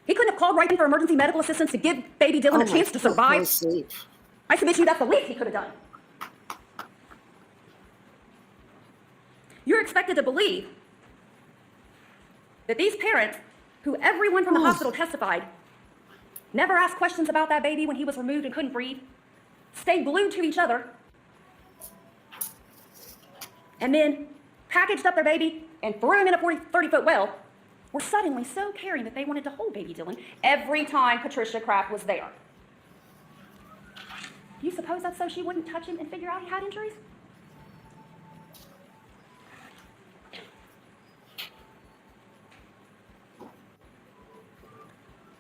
D: He couldn't have called right in for emergency medical assistance to give baby Dylan a chance to survive. I submit to you that's the least he could have done. You're expected to believe that these parents, who everyone from the hospital testified, never asked questions about that baby when he was removed and couldn't breathe, stayed glued to each other, and then packaged up their baby and threw him in a 30-foot well, were suddenly so caring that they wanted to hold baby Dylan every time Patricia Kraft was there. Do you suppose that's so she wouldn't touch him and figure out he had injuries?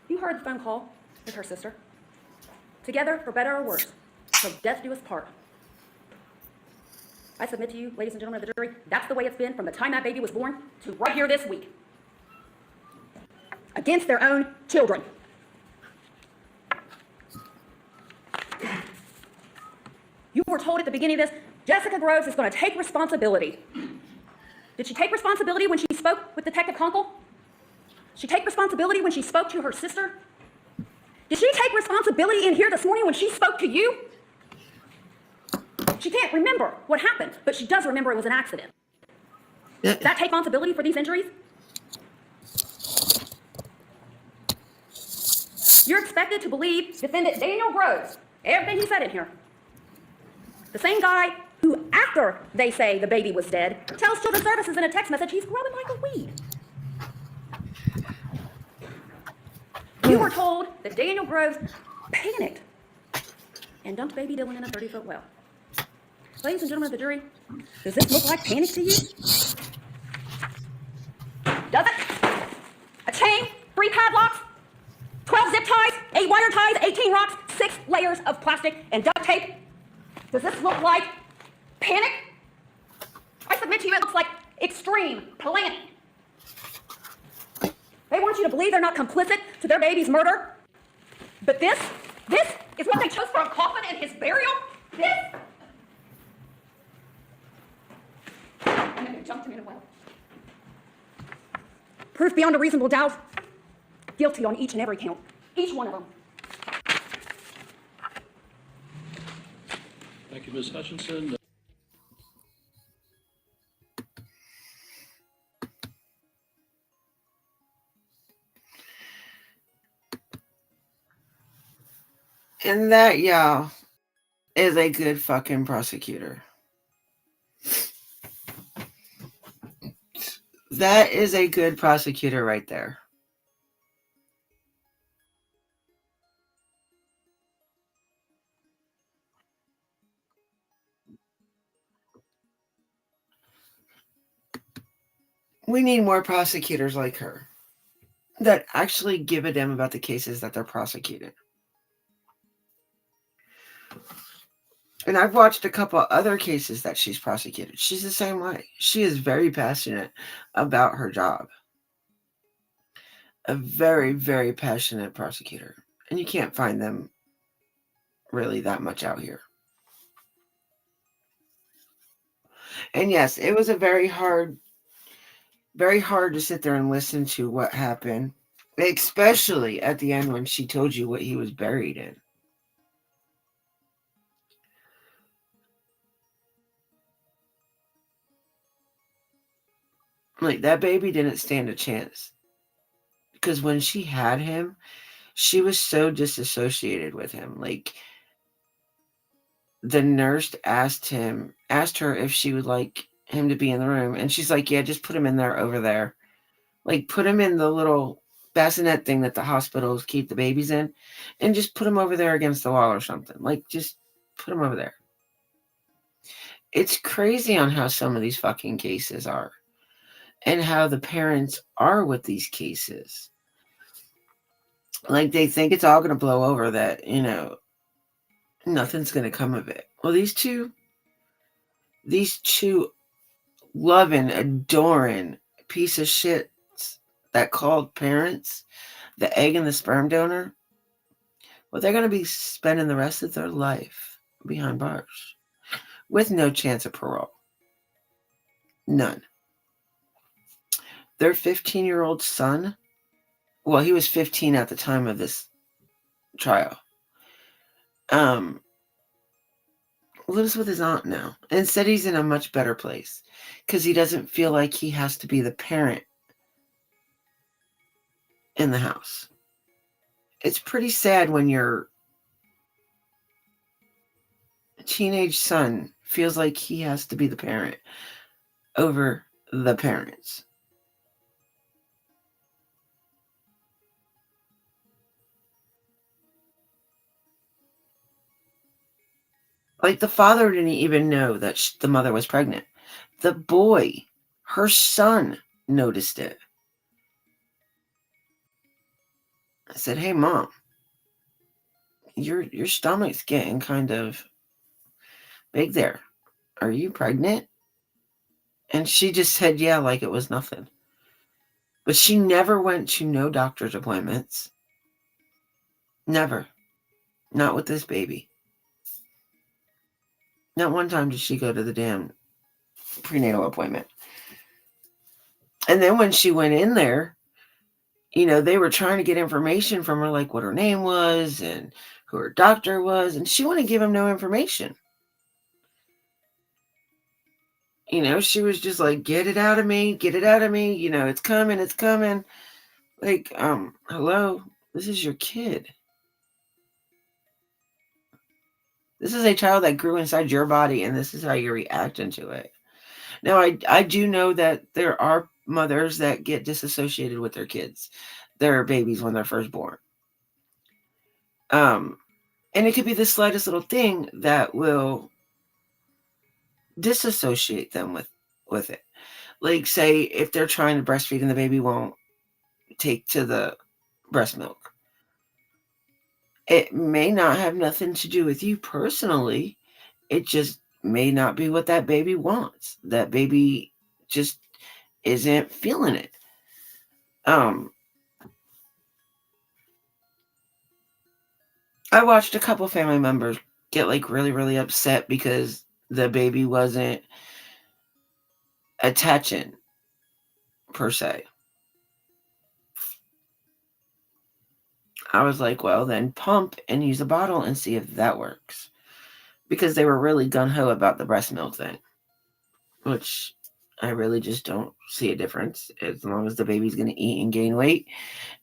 D: You heard the phone call with her sister. Together, for better or worse, till death do us part. I submit to you, ladies and gentlemen of the jury, that's the way it's been from the time that baby was born to right here this week. Against their own children. You were told at the beginning of this, Jessica Groves is going to take responsibility. Did she take responsibility when she spoke with Detective Conkle? Did she take responsibility when she spoke to her sister? Did she take responsibility in here this morning when she spoke to you? She can't remember what happened, but she does remember it was an accident. Does that take responsibility for these injuries? You're expected to believe defendant Daniel Groves, everything he said in here. The same guy who, after they say the baby was dead, tells Children's Services in a text message he's growing like a weed. You were told that Daniel Groves panicked and dumped baby Dylan in a 30-foot well. Ladies and gentlemen of the jury, does this look like panic to you? Does it? A chain, 3 padlocks, 12 layers of plastic and duct tape. Does this look like panic? I submit to you it looks like extreme planning. They want you to believe they're not complicit to their baby's murder. But this is what they chose for a coffin and his burial? This? And then they jumped him in a well. Proof beyond a reasonable doubt. Guilty on each and every count. Each one of them.
C: Thank you, Ms. Hutchinson.
A: And that, y'all, is a good fucking prosecutor. That is a good prosecutor right there. We need more prosecutors like her that actually give a damn about the cases that they're prosecuting. And I've watched a couple other cases that she's prosecuted. She's the same way. She is very passionate about her job. A very, very passionate prosecutor. And you can't find them really that much out here. And yes, it was a very hard to sit there and listen to what happened. Especially at the end when she told you what he was buried in. Like, that baby didn't stand a chance. Because when she had him, she was so disassociated with him. Like, the nurse asked her if she would like him to be in the room. And she's like, yeah, just put him in there over there. Like, put him in the little bassinet thing that the hospitals keep the babies in. And just put him over there against the wall or something. Like, just put him over there. It's crazy on how some of these fucking cases are. And how the parents are with these cases. Like, they think it's all going to blow over, that, you know, nothing's going to come of it. Well, these two loving, adoring piece of shit that called parents, the egg and the sperm donor, well, they're going to be spending the rest of their life behind bars with no chance of parole. None. Their 15-year-old son, well, he was 15 at the time of this trial, lives with his aunt now and said he's in a much better place because he doesn't feel like he has to be the parent in the house. It's pretty sad when your teenage son feels like he has to be the parent over the parents. Like, the father didn't even know that the mother was pregnant. The boy, her son, noticed it. I said, hey, Mom, your stomach's getting kind of big there. Are you pregnant? And she just said, yeah, like it was nothing. But she never went to no doctor's appointments. Never. Not with this baby. Not one time did she go to the damn prenatal appointment. And then when she went in there, you know, they were trying to get information from her, like what her name was and who her doctor was. And she wouldn't give them no information. You know, she was just like, get it out of me. Get it out of me. You know, it's coming. It's coming. Like, hello, this is your kid. This is a child that grew inside your body, and this is how you're reacting to it. Now, I do know that there are mothers that get disassociated with their kids, their babies when they're first born. And it could be the slightest little thing that will disassociate them with it. Like, say, if they're trying to breastfeed and the baby won't take to the breast milk. It may not have nothing to do with you personally. It just may not be what that baby wants. That baby just isn't feeling it. I watched a couple family members get like really, really upset because the baby wasn't attaching per se. I was like, well, then pump and use a bottle and see if that works. Because they were really gung-ho about the breast milk thing, which I really just don't see a difference. As long as the baby's going to eat and gain weight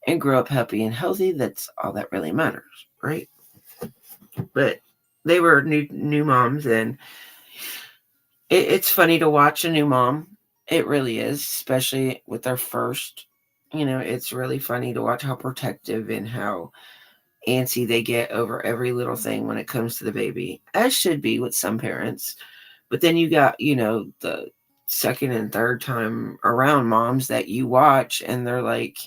A: and grow up happy and healthy, that's all that really matters, right? But they were new moms, and it's funny to watch a new mom. It really is, especially with their first. It's really funny to watch how protective and how antsy they get over every little thing when it comes to the baby, as should be with some parents. But then you got, the second and third time around moms that you watch, and they're like,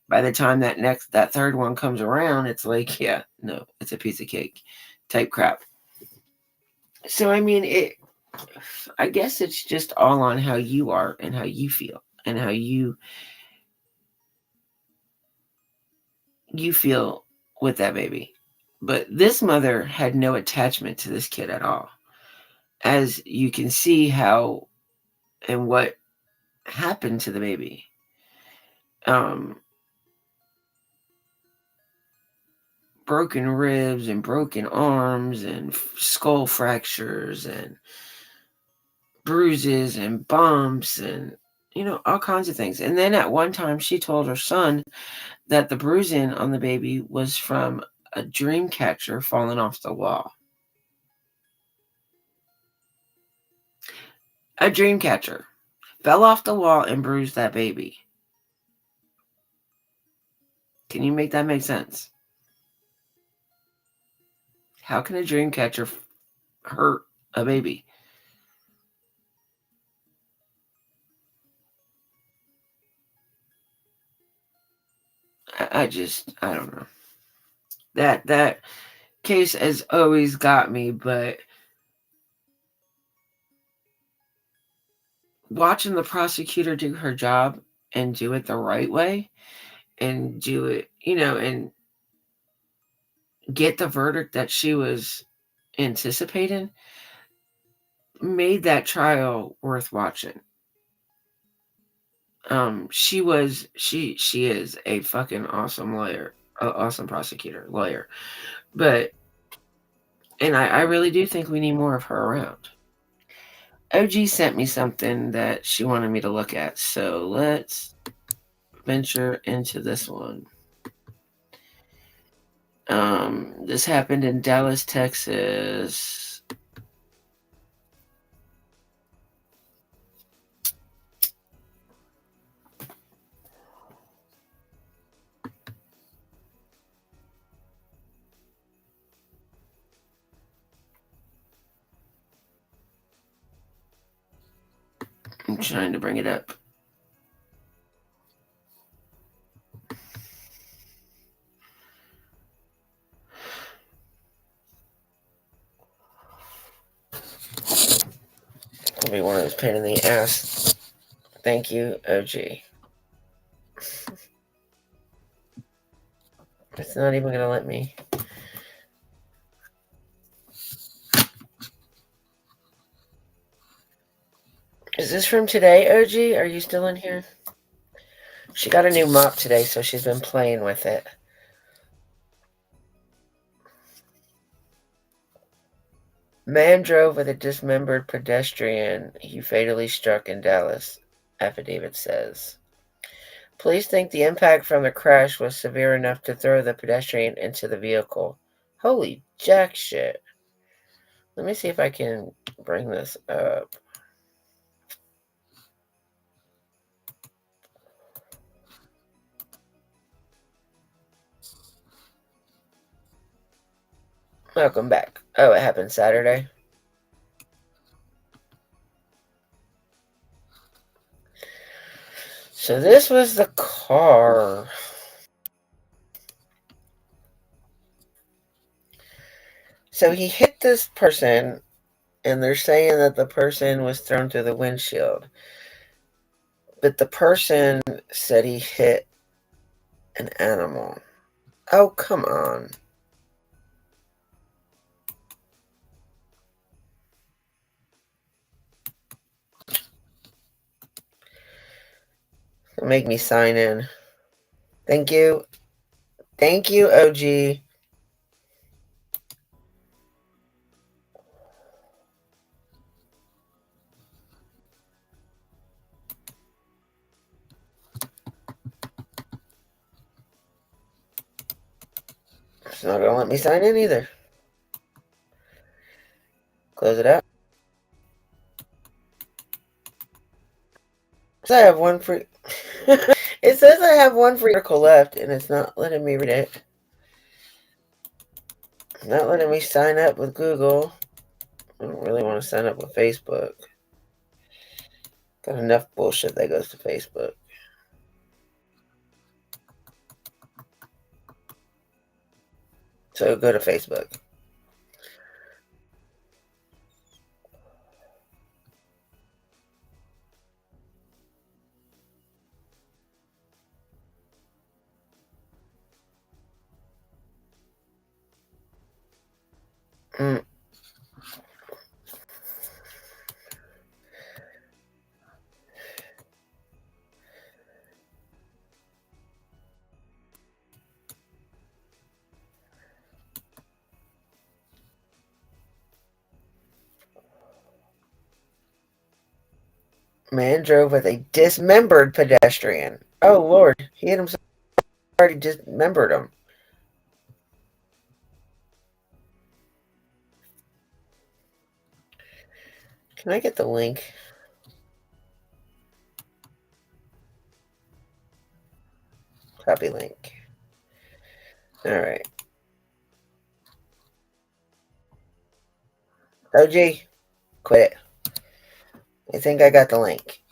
A: by the time that third one comes around, it's like, yeah, no, it's a piece of cake type crap. So, I mean, I guess it's just all on how you are and how you feel and how you feel with that baby. But this mother had no attachment to this kid at all. As you can see how and what happened to the baby. Broken ribs and broken arms and skull fractures and bruises and bumps and all kinds of things. And then at one time she told her son that the bruising on the baby was from a dream catcher falling off the wall. A dream catcher fell off the wall and bruised that baby. Can you make that make sense? How can a dream catcher hurt a baby? I don't know. That case has always got me, but watching the prosecutor do her job and do it the right way and do it, and get the verdict that she was anticipating made that trial worth watching. She is a fucking awesome lawyer, awesome lawyer. But, and I really do think we need more of her around. OG sent me something that she wanted me to look at, so let's venture into this one. This happened in Dallas, Texas. I'm trying to bring it up. I'll be one of those pain in the ass. Thank you, OG. It's not even gonna let me. Is this from today, OG? Are you still in here? She got a new mop today, so she's been playing with it. Man drove with a dismembered pedestrian he fatally struck in Dallas, affidavit says. Police think the impact from the crash was severe enough to throw the pedestrian into the vehicle. Holy jack shit. Let me see if I can bring this up. Welcome back. Oh, it happened Saturday. So this was the car. So he hit this person, and they're saying that the person was thrown through the windshield. But the person said he hit an animal. Oh, come on. Make me sign in. Thank you. Thank you, OG. It's not going to let me sign in either. Close it out. So I have one free. It says I have one free article left, and it's not letting me read it. It's not letting me sign up with Google. I don't really want to sign up with Facebook. Got enough bullshit that goes to Facebook. So go to Facebook. Man drove with a dismembered pedestrian. Oh, Lord. He hit himself. Already dismembered him. Can I get the link? Copy link. Alright. OG, quit it. I think I got the link.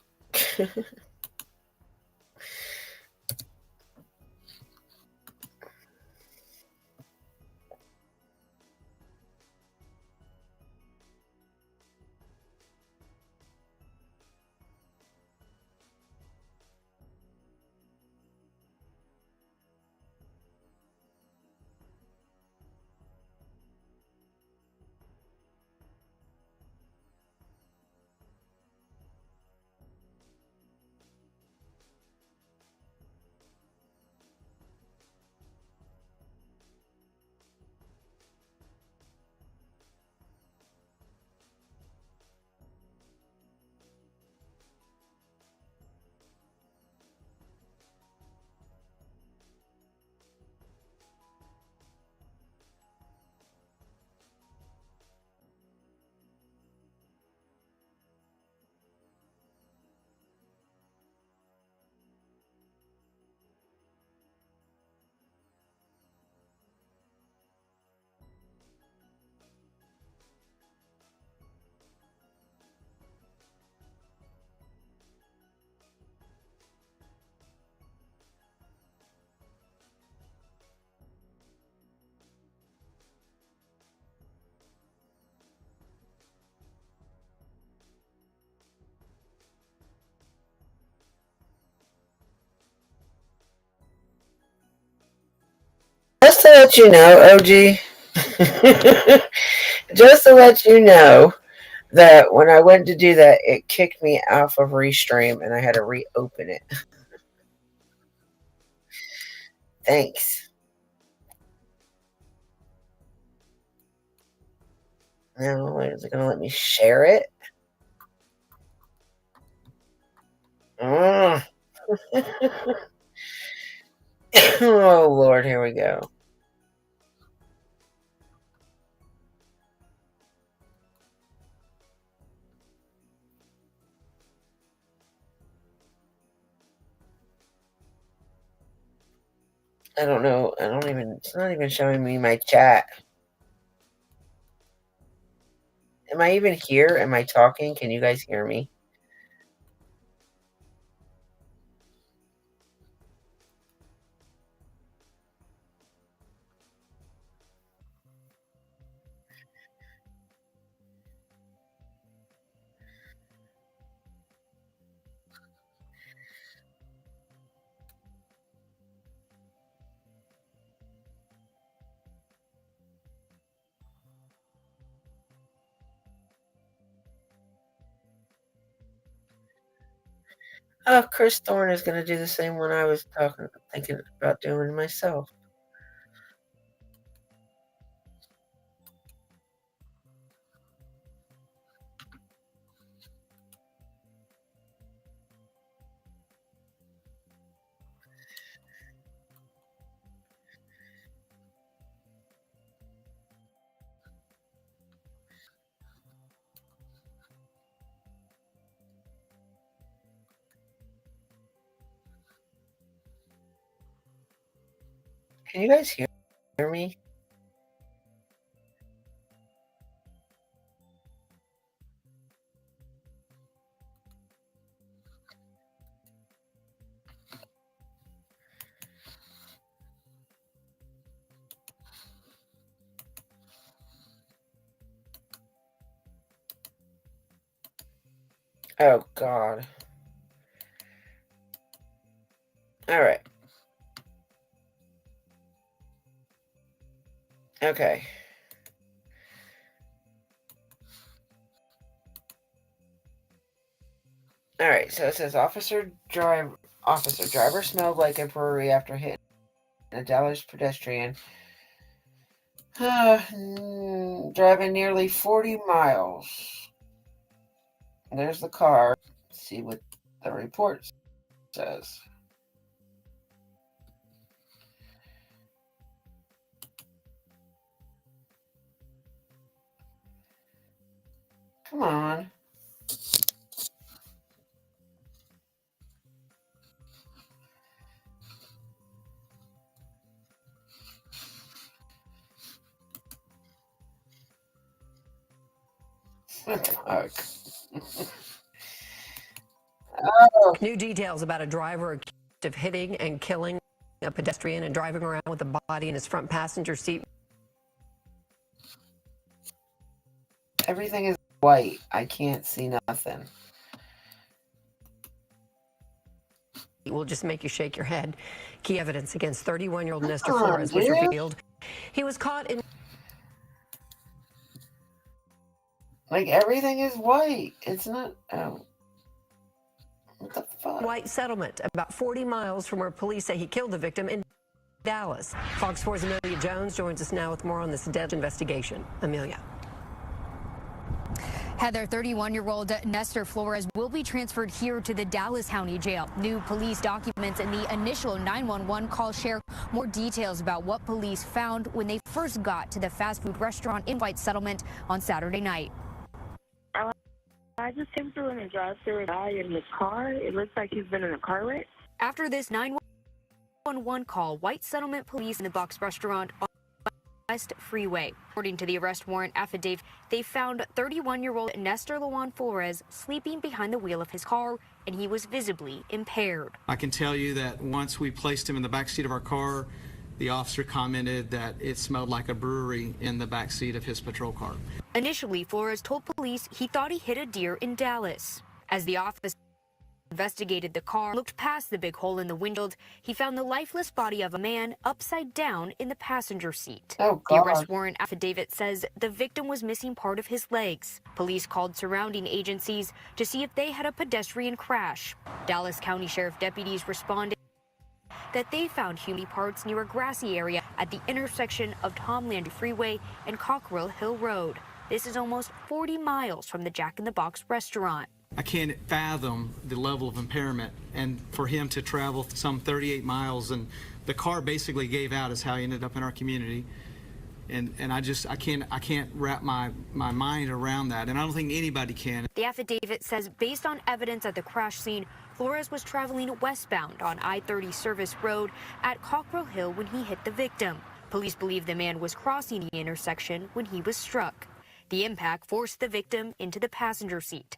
A: Just to let you know, OG, just to let you know that when I went to do that, it kicked me off of Restream and I had to reopen it. Thanks. Now, is it going to let me share it? Oh, oh, Lord, here we go. I don't know. It's not even showing me my chat. Am I even here? Am I talking? Can you guys hear me? Oh, Chris Thorne is going to do the same one I was thinking about doing myself. Can you guys hear me? Oh, God. All right. Okay. All right, so it says officer driver smelled like a brewery after hitting a Dallas pedestrian. Driving nearly 40 miles. There's the car. Let's see what the report says. Come on. What the fuck? Oh.
F: New details about a driver accused of hitting and killing a pedestrian and driving around with a body in his front passenger seat.
A: Everything is white. I can't see nothing.
F: It will just make you shake your head. Key evidence against 31-year-old Nestor
A: Come on,
F: Flores was
A: dude.
F: revealed. He was caught in...
A: Like, everything is white. It's not... Oh. What the fuck?
F: White settlement, about 40 miles from where police say he killed the victim in Dallas. Fox 4's Amelia Jones joins us now with more on this death investigation. Amelia.
G: Heather, 31-year-old Nestor Flores will be transferred here to the Dallas County Jail. New police documents and the initial 911 call share more details about what police found when they first got to the fast food restaurant in White Settlement on Saturday night.
H: I just came through in a drive-through guy in his car. It looks like he's been in a car wreck.
G: After this 911 call, White Settlement police in the Box restaurant on West Freeway. According to the arrest warrant affidavit, they found 31-year-old Nestor Lawan Flores sleeping behind the wheel of his car, and he was visibly impaired.
I: I can tell you that once we placed him in the backseat of our car, the officer commented that it smelled like a brewery in the backseat of his patrol car.
G: Initially, Flores told police he thought he hit a deer in Dallas. As the officer investigated the car, looked past the big hole in the windshield, he found the lifeless body of a man upside down in the passenger seat.
A: Oh,
G: the
A: God.
G: arrest warrant affidavit says the victim was missing part of his legs. Police called surrounding agencies to see if they had a pedestrian crash. Dallas County Sheriff deputies responded that they found human parts near a grassy area at the intersection of Tom Landry Freeway and Cockrell Hill Road. This is almost 40 miles from the Jack in the Box restaurant.
I: I can't fathom the level of impairment, and for him to travel some 38 miles, and the car basically gave out, is how he ended up in our community. And I can't wrap my mind around that, and I don't think anybody can.
G: The affidavit says based on evidence at the crash scene, Flores was traveling westbound on I-30 Service Road at Cockrell Hill when he hit the victim. Police believe the man was crossing the intersection when he was struck. The impact forced the victim into the passenger seat.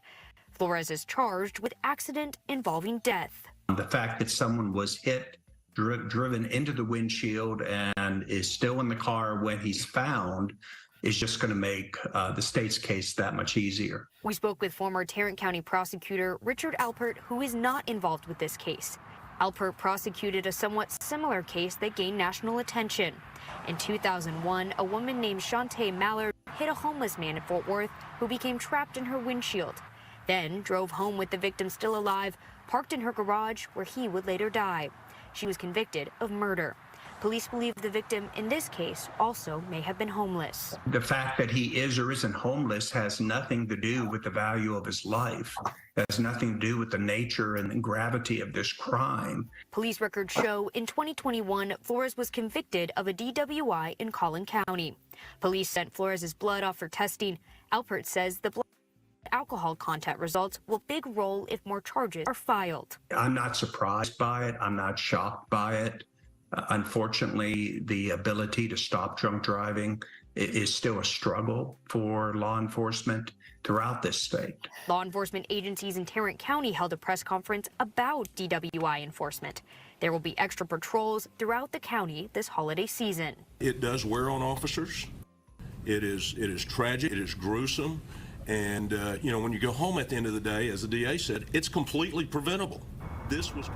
G: Flores is charged with accident involving death.
J: The fact that someone was hit, driven into the windshield, and is still in the car when he's found is just going to make the state's case that much easier.
G: We spoke with former Tarrant County prosecutor Richard Alpert, who is not involved with this case. Alpert prosecuted a somewhat similar case that gained national attention. In 2001, a woman named Shantae Mallard hit a homeless man in Fort Worth who became trapped in her windshield, then drove home with the victim still alive parked in her garage where he would later die. She was convicted of murder. Police believe the victim in this case also may have been homeless.
J: The fact that he is or isn't homeless has nothing to do with the value of his life. It has nothing to do with the nature and the gravity of this crime.
G: Police records show in 2021, Flores was convicted of a DWI in Collin County. Police sent Flores' blood off for testing. Alpert says the blood alcohol content results will big role if more charges are filed.
J: I'm not surprised by it. I'm not shocked by it. Unfortunately, the ability to stop drunk driving is still a struggle for law enforcement throughout this state.
G: Law enforcement agencies in Tarrant County held a press conference about DWI enforcement. There will be extra patrols throughout the county this holiday season.
K: It does wear on officers. It is tragic. It is gruesome. And, when you go home at the end of the day, as the DA said, it's completely preventable. This was...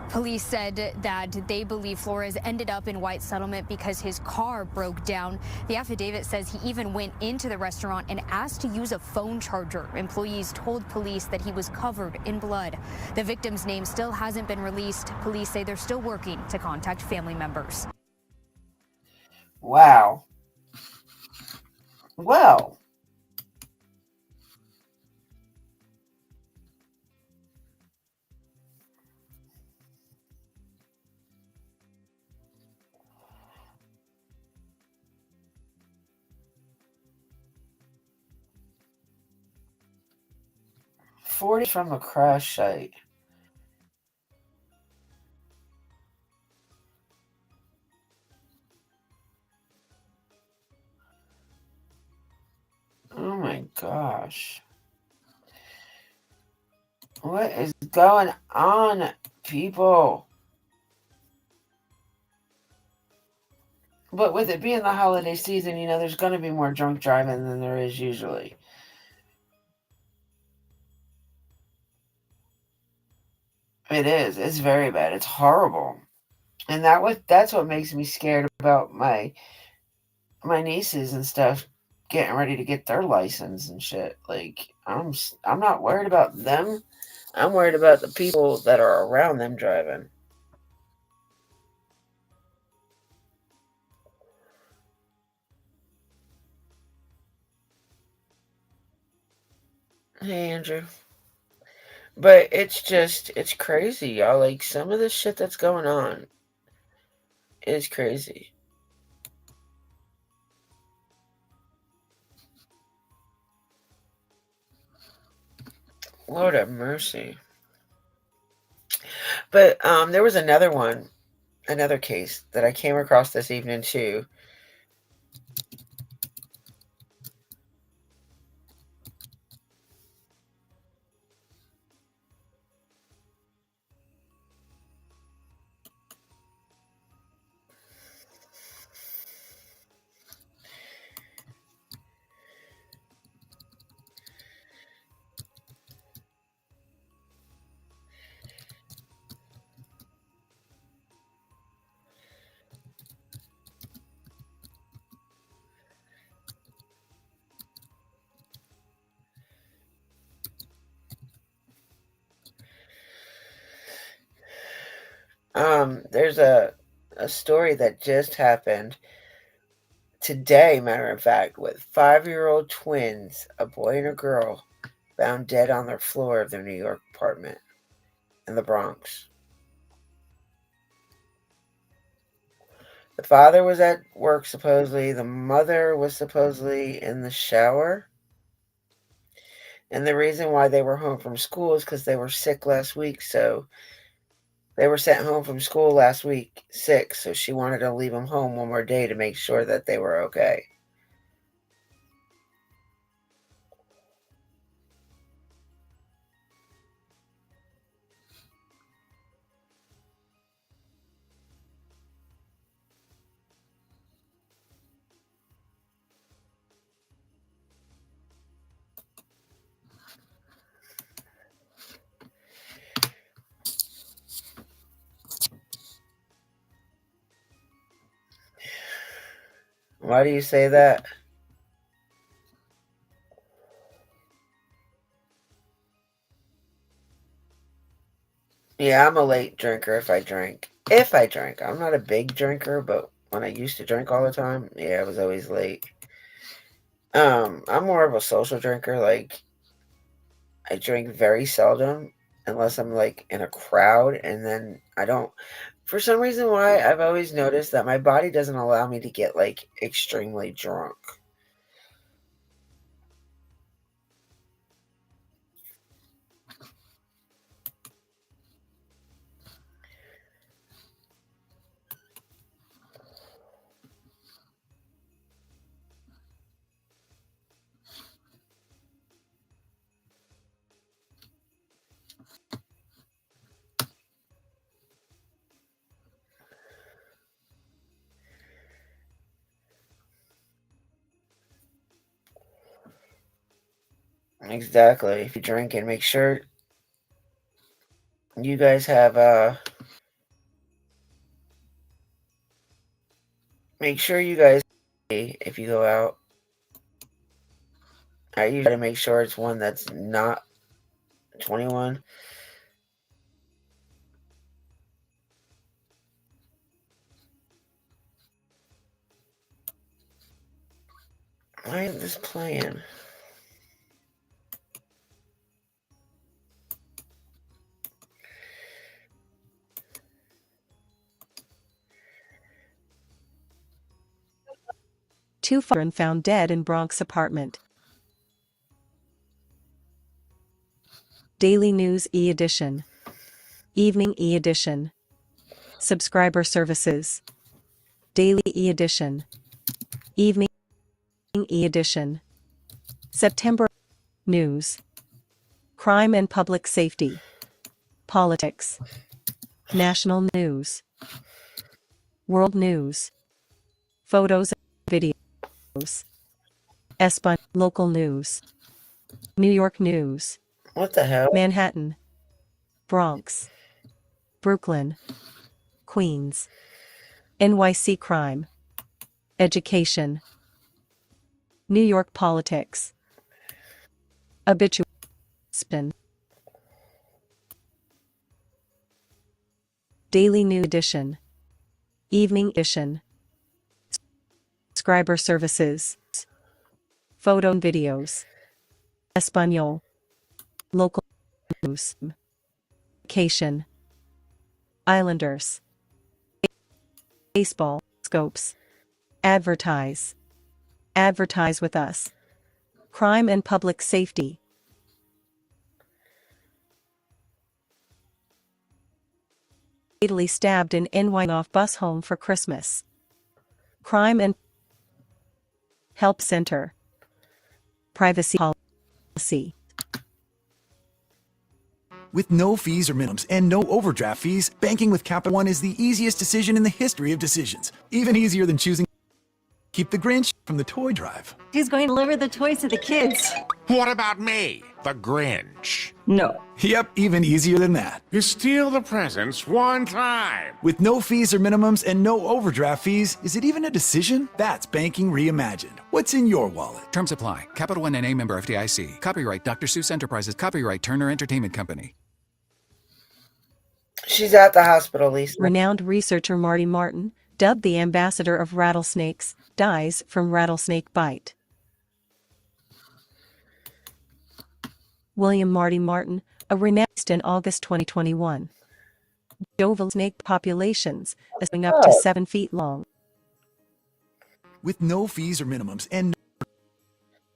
G: Police said that they believe Flores ended up in White Settlement because his car broke down. The affidavit says he even went into the restaurant and asked to use a phone charger. Employees told police that he was covered in blood. The victim's name still hasn't been released. Police say they're still working to contact family members.
A: Wow. Well. $40 from a crash site. Oh my gosh. What is going on, people? But with it being the holiday season, there's going to be more drunk driving than there is usually. It is. It's very bad. It's horrible. And that's what makes me scared about my nieces and stuff getting ready to get their license and shit. Like, I'm not worried about them. I'm worried about the people that are around them driving. Hey, Andrew. But it's crazy, y'all. Like, some of the shit that's going on is crazy. Lord have mercy. But there was another case that I came across this evening too. There's a story that just happened today, matter of fact, with 5-year-old twins, a boy and a girl, found dead on the floor of their New York apartment in the Bronx. The father was at work, supposedly. The mother was supposedly in the shower. And the reason why they were home from school is because they were sick last week, so they were sent home from school last week sick, so she wanted to leave them home one more day to make sure that they were okay. Why do you say that? Yeah, I'm a late drinker if I drink. If I drink. I'm not a big drinker, but when I used to drink all the time, yeah, I was always late. I'm more of a social drinker. Like, I drink very seldom unless I'm like in a crowd, and then I don't. For some reason, why I've always noticed that my body doesn't allow me to get like extremely drunk. Exactly. If you drink and make sure you guys have make sure you guys if you go out. I usually try to make sure it's one that's not 21. Why isn't this playing?
L: Two children found dead in Bronx apartment. Daily News e-edition. Evening e-edition. Subscriber services. Daily e-edition. Evening e-edition. September news. Crime and public safety. Politics. National news. World news. Photos and videos. Espan local news. New York news.
A: What the hell?
L: Manhattan. Bronx. Brooklyn. Queens. NYC crime. Education. New York politics. Obituary. Spin. Daily News edition. Evening edition. Subscriber services. Photo and videos. Espanol. Local news. Vacation. Islanders. Baseball. Scopes. Advertise. Advertise with us. Crime and public safety. Fatally stabbed in NY off bus home for Christmas. Crime and Help Center. Privacy policy.
M: With no fees or minimums and no overdraft fees, banking with Capital One is the easiest decision in the history of decisions. Even easier than choosing keep the Grinch from the toy drive.
N: Who's going to deliver the toys to the kids?
O: What about me, the Grinch?
M: No. Yep, even easier than that.
O: You steal the presents one time.
M: With no fees or minimums and no overdraft fees, is it even a decision? That's banking reimagined. What's in your wallet?
P: Terms apply. Capital One NA, member FDIC. Copyright Dr. Seuss Enterprises. Copyright Turner Entertainment Company.
A: She's at the hospital, Lisa.
L: Renowned researcher Marty Martin, dubbed the ambassador of rattlesnakes, dies from rattlesnake bite. William Marty Martin, a renowned in August 2021. Jovial snake populations, going up to 7 feet long.
M: With no fees or minimums and no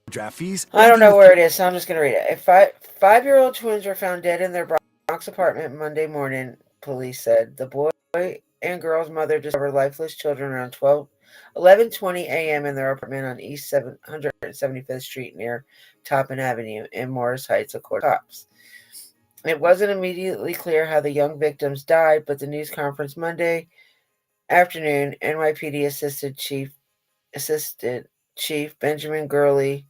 M: overdraft fees.
A: I don't know where it is, so I'm just going to read it. Five-year-old twins were found dead in their Bronx apartment Monday morning, police said. The boy and girl's mother discovered lifeless children around 11:20 a.m. in their apartment on East 175th Street near Toppin Avenue in Morris Heights, according to cops. It wasn't immediately clear how the young victims died, but the news conference Monday afternoon, NYPD Assistant Chief Benjamin Gurley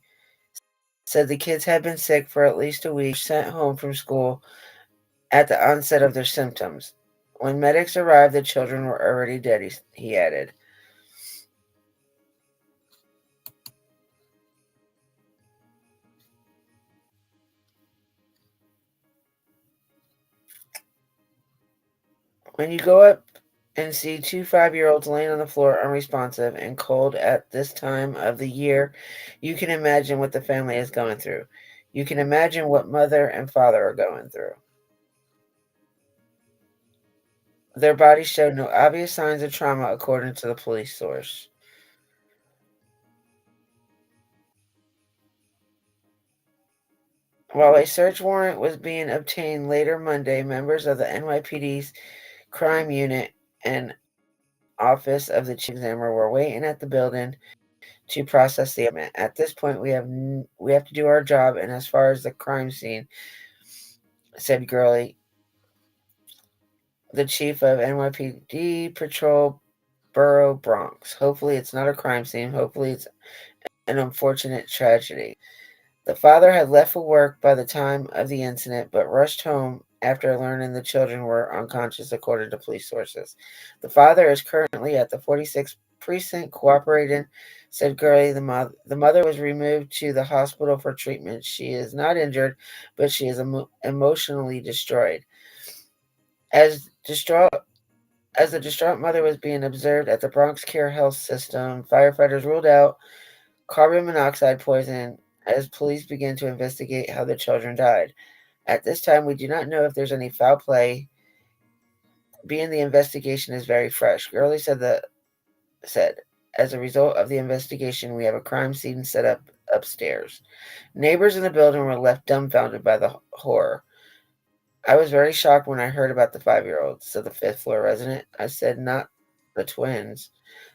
A: said the kids had been sick for at least a week, sent home from school at the onset of their symptoms. When medics arrived, the children were already dead, he added. When you go up and see 2 5-year-olds laying on the floor unresponsive and cold at this time of the year, you can imagine what the family is going through. You can imagine what mother and father are going through. Their bodies showed no obvious signs of trauma, according to the police source. While a search warrant was being obtained later Monday, members of the NYPD's crime unit and office of the chief examiner were waiting at the building to process the event. At this point, we have to do our job, and as far as the crime scene, said Gurley, the chief of NYPD Patrol Borough Bronx. Hopefully it's not a crime scene. Hopefully it's an unfortunate tragedy. The father had left for work by the time of the incident, but rushed home after learning the children were unconscious, according to police sources. The father is currently at the 46th precinct cooperating, said Gurley. The mother was removed to the hospital for treatment. She is not injured, but she is emotionally destroyed. As the distraught mother was being observed at the Bronx Care Health System, firefighters ruled out carbon monoxide poisoning as police began to investigate how the children died. At this time, we do not know if there's any foul play, being the investigation is very fresh. Gurley said, as a result of the investigation, we have a crime scene set up upstairs. Neighbors in the building were left dumbfounded by the horror. I was very shocked when I heard about the 5-year-old, said the 5th floor resident. I said, not the twins.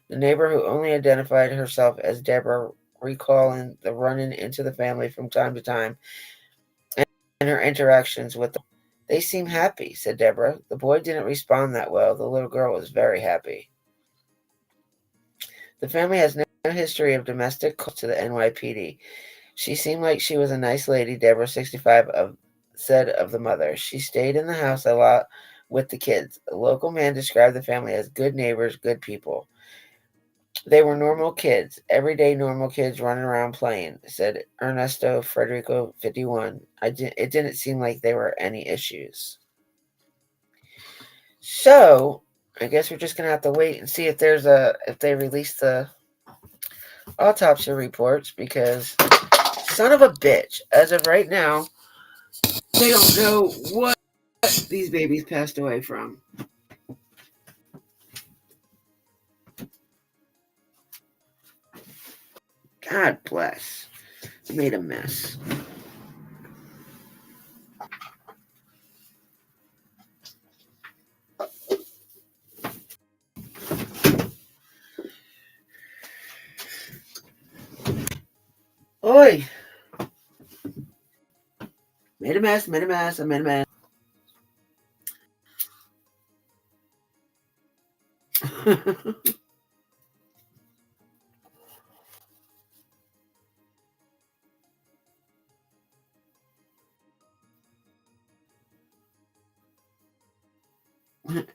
A: The neighbor, who only identified herself as Deborah, recalling the running into the family from time to time and her interactions with them. They seem happy, said Deborah. The boy didn't respond that well. The little girl was very happy. The family has no history of domestic calls to the NYPD. She seemed like she was a nice lady, Deborah, 65, said of the mother. She stayed in the house a lot with the kids. A local man described the family as good neighbors, good people. They were normal kids, everyday normal kids running around playing, said Ernesto Federico, 51. It didn't seem like there were any issues. So, I guess we're just going to have to wait and see if they release the autopsy reports, because son of a bitch, as of right now, they don't know what these babies passed away from. God bless. Made a mess. Oi! Made a mess, I made a mess.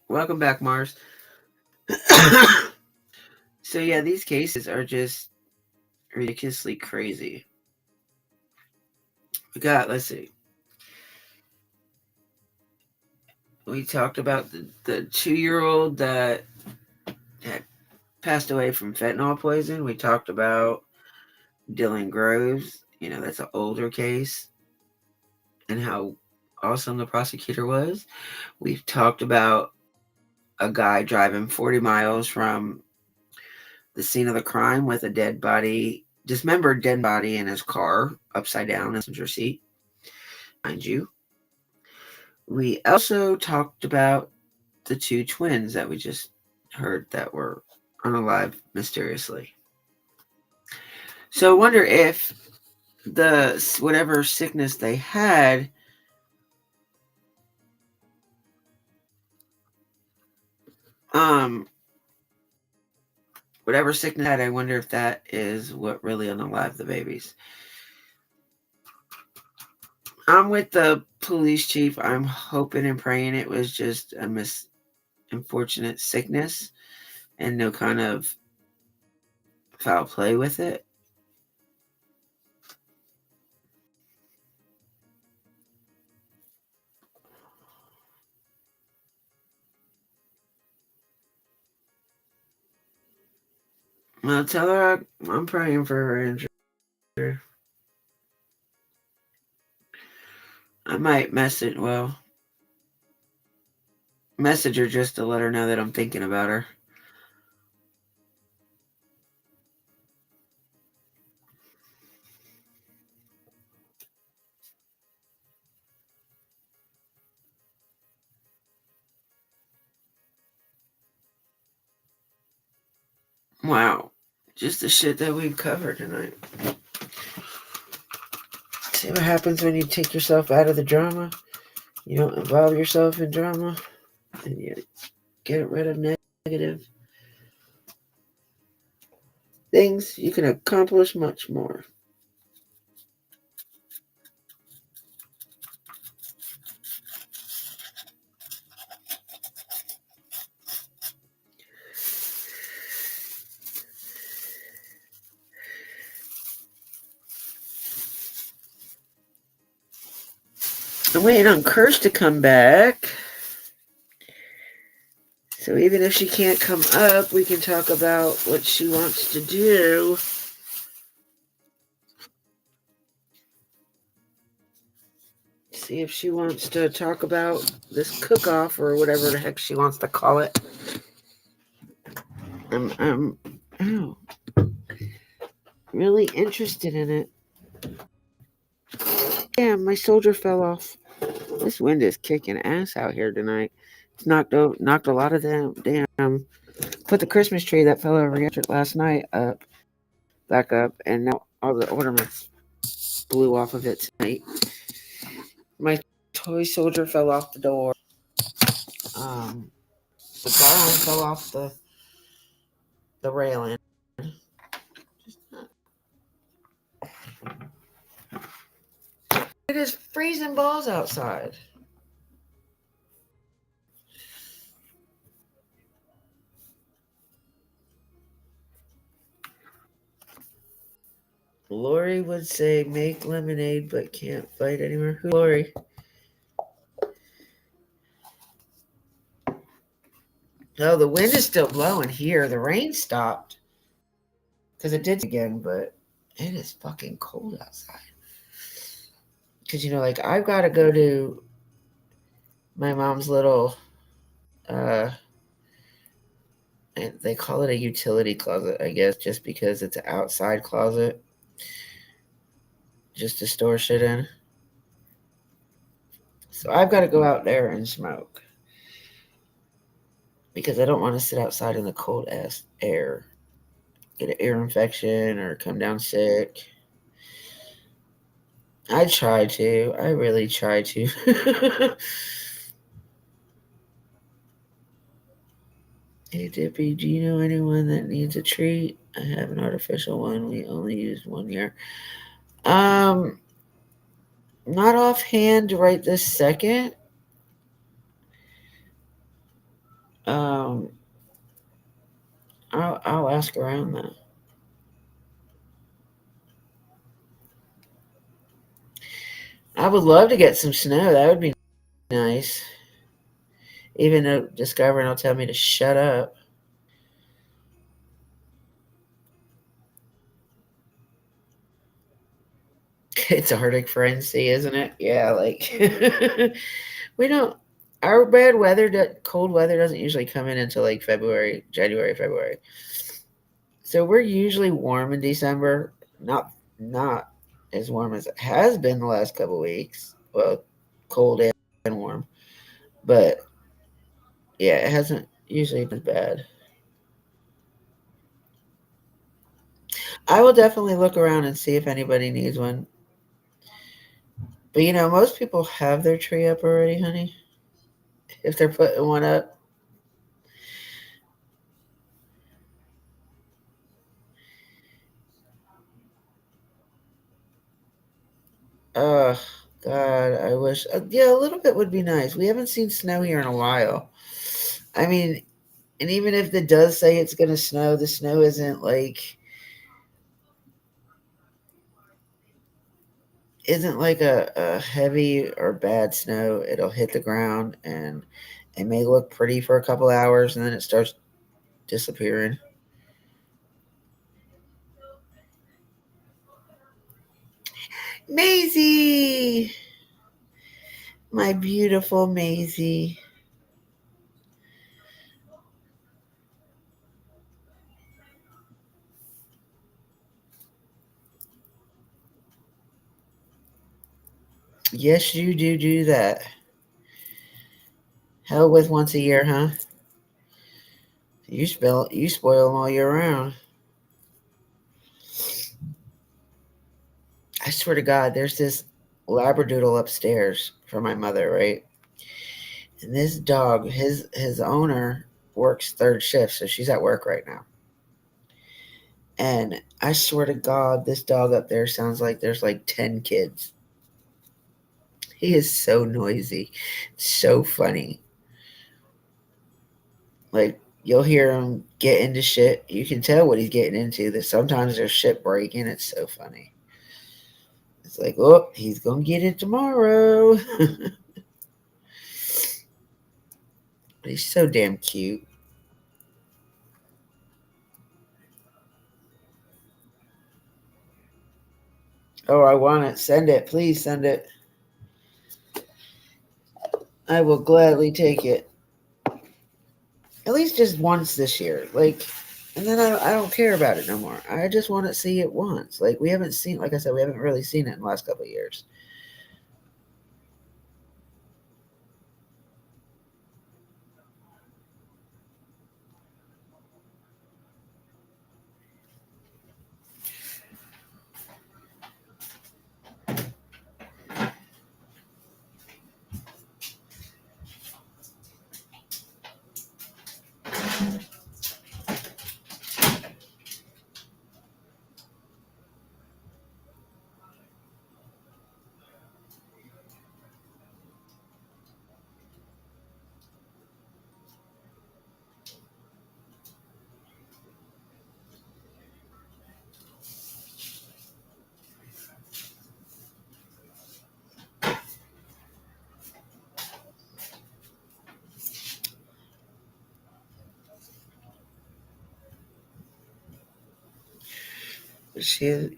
A: Welcome back, Mars. So yeah, these cases are just ridiculously crazy. We got, let's see. We talked about the 2-year-old that had passed away from fentanyl poison. We talked about Dylan Groves. That's an older case, and how awesome the prosecutor was. We've talked about a guy driving 40 miles from the scene of the crime with a dismembered dead body in his car, upside down in the passenger seat, mind you. We also talked about the 2 twins that we just heard that were unalive mysteriously. So I wonder if whatever sickness they had whatever sickness they had, I wonder if that is what really unalived the babies. I'm with the police chief. I'm hoping and praying it was just a unfortunate sickness and no kind of foul play with it. Well, tell her I'm praying for her injury. I might message her just to let her know that I'm thinking about her. Wow. Just the shit that we've covered tonight. See what happens when you take yourself out of the drama. You don't involve yourself in drama. And you get rid of negative things. You can accomplish much more. I'm waiting on Kirsch to come back. So even if she can't come up, we can talk about what she wants to do. See if she wants to talk about this cook-off or whatever the heck she wants to call it. I'm really interested in it. Damn, my soldier fell off. This wind is kicking ass out here tonight. It's knocked a lot of them damn. Put the Christmas tree that fell over last night back up, and now all the ornaments blew off of it tonight. My toy soldier fell off the door. The garland fell off the railing. It is freezing balls outside. Lori would say make lemonade but can't fight anymore. Who's Lori? No, the wind is still blowing here. The rain stopped. Because it did again, but it is fucking cold outside. Because, like, I've got to go to my mom's little, and they call it a utility closet, I guess, just because it's an outside closet. Just to store shit in. So I've got to go out there and smoke. Because I don't want to sit outside in the cold ass air. Get an ear infection or come down sick. I try to. I really try to. Hey, Dippy, do you know anyone that needs a treat? I have an artificial one. We only used 1 year. Not offhand right this second. I'll ask around though. I would love to get some snow. That would be nice. Even though Discovering will tell me to shut up. It's Arctic frenzy, isn't it? Yeah, like we don't. Our bad weather, cold weather, doesn't usually come in until like January, February. So we're usually warm in December. Not as warm as it has been the last couple weeks. Well, cold and warm, but yeah, it hasn't usually been bad. I will definitely look around and see if anybody needs one. But most people have their tree up already, honey. If they're putting one up. Oh, God, I wish. Yeah, a little bit would be nice. We haven't seen snow here in a while. I mean, and even if it does say it's going to snow, the snow isn't like a heavy or bad snow. It'll hit the ground and it may look pretty for a couple hours and then it starts disappearing. Maisie! My beautiful Maisie. Yes, you do that. Hell with once a year, huh? You spoil them all year round. I swear to God, there's this Labradoodle upstairs for my mother, right? And this dog, his owner works third shift, so she's at work right now. And I swear to God, this dog up there sounds like there's like 10 kids. He is so noisy, so funny. Like, you'll hear him get into shit. You can tell what he's getting into. That sometimes there's shit breaking. It's so funny. It's like, oh, he's going to get it tomorrow. He's so damn cute. Oh, I want it. Send it. Please send it. I will gladly take it. At least just once this year. Like, and then I don't care about it no more. I just want to see it once. Like, we haven't seen, like I said, we haven't really seen it in the last couple of years.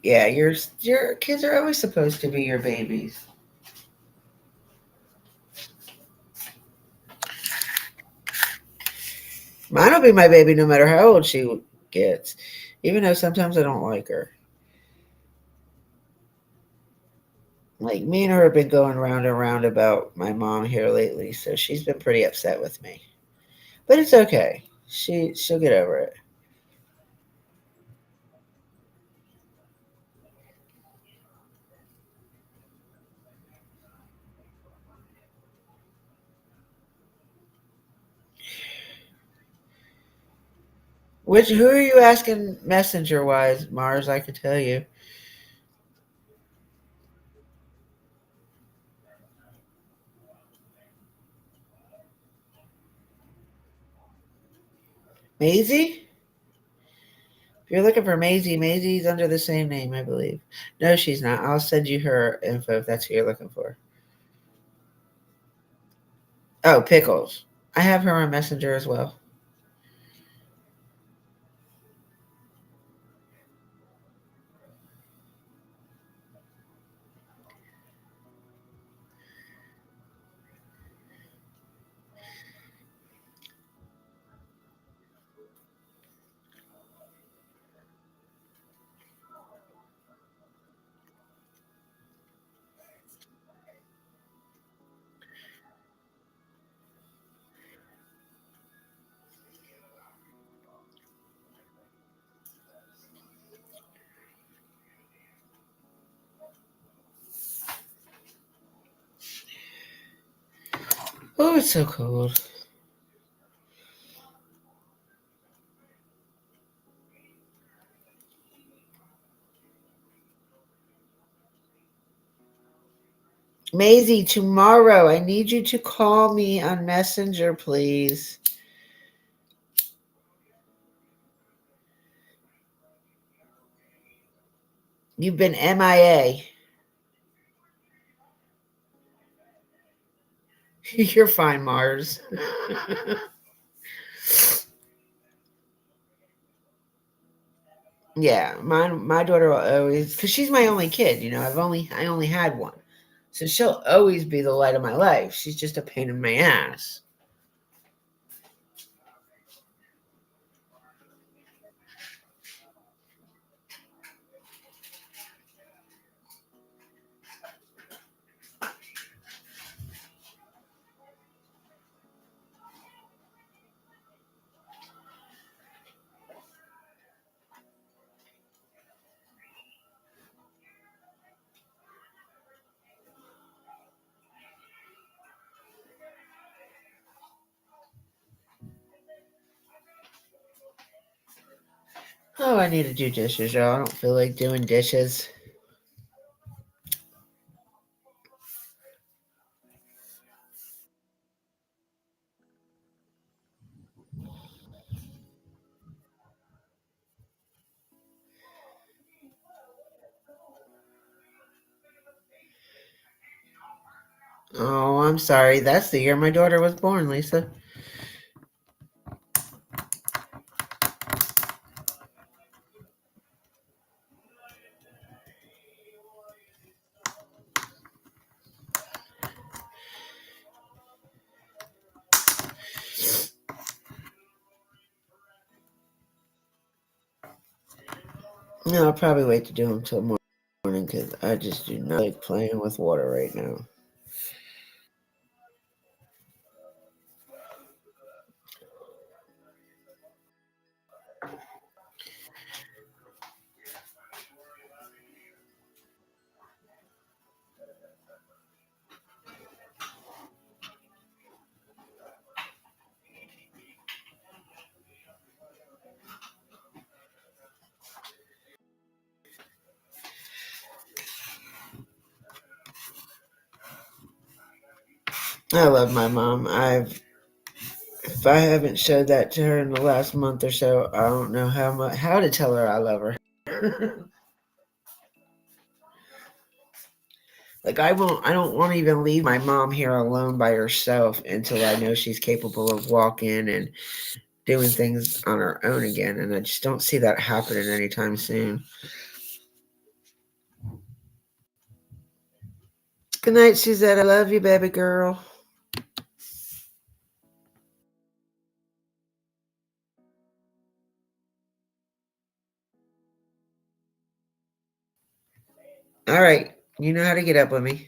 A: Yeah, your kids are always supposed to be your babies. Mine will be my baby no matter how old she gets, even though sometimes I don't like her. Like, me and her have been going round and round about my mom here lately, so she's been pretty upset with me. But it's okay. She'll get over it. Who are you asking messenger wise, Mars? I could tell you. Maisie? If you're looking for Maisie, Maisie's under the same name, I believe. No, she's not. I'll send you her info if that's who you're looking for. Oh, Pickles. I have her on Messenger as well. Oh, it's so cold. Maisie, tomorrow, I need you to call me on Messenger, please. You've been MIA. You're fine, Mars. Yeah, my daughter will always, because she's my only kid. You know, I only had one, so she'll always be the light of my life. She's just a pain in my ass. Oh, I need to do dishes, y'all. I don't feel like doing dishes. Oh, I'm sorry. That's the year my daughter was born, Lisa. No, I'll probably wait to do them till morning because I just do not like playing with water right now. I love my mom. If I haven't showed that to her in the last month or so, I don't know how to tell her I love her. Like I don't want to even leave my mom here alone by herself until I know she's capable of walking and doing things on her own again, and I just don't see that happening anytime soon. Good night, Suzette. I love you, baby girl. All right. You know how to get up with me.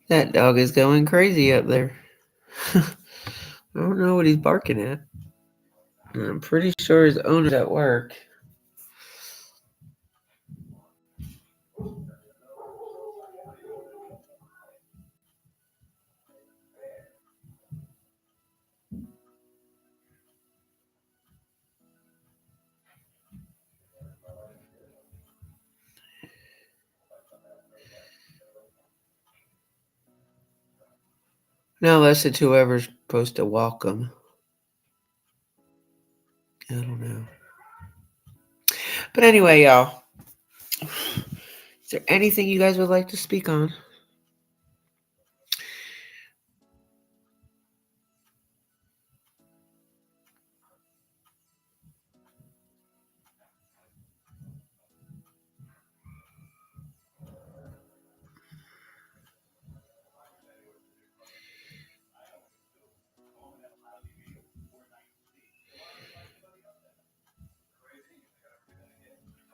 A: That dog is going crazy up there. I don't know what he's barking at. I'm pretty sure his owner's at work. Now listen to whoever's supposed to walk him. I don't know. But anyway, y'all, is there anything you guys would like to speak on?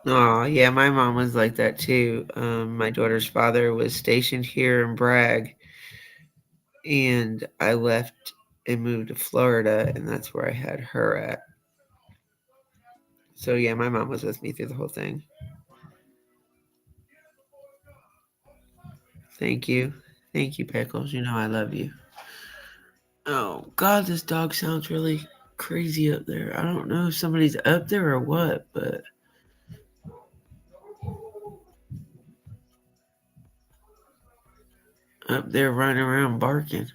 A: Oh, yeah, my mom was like that too. My daughter's father was stationed here in Bragg, and I left and moved to Florida, and that's where I had her at. So, yeah, my mom was with me through the whole thing. Thank you. Thank you, Pickles. You know I love you. Oh, God, this dog sounds really crazy up there. I don't know if somebody's up there or what, but... up there running around barking.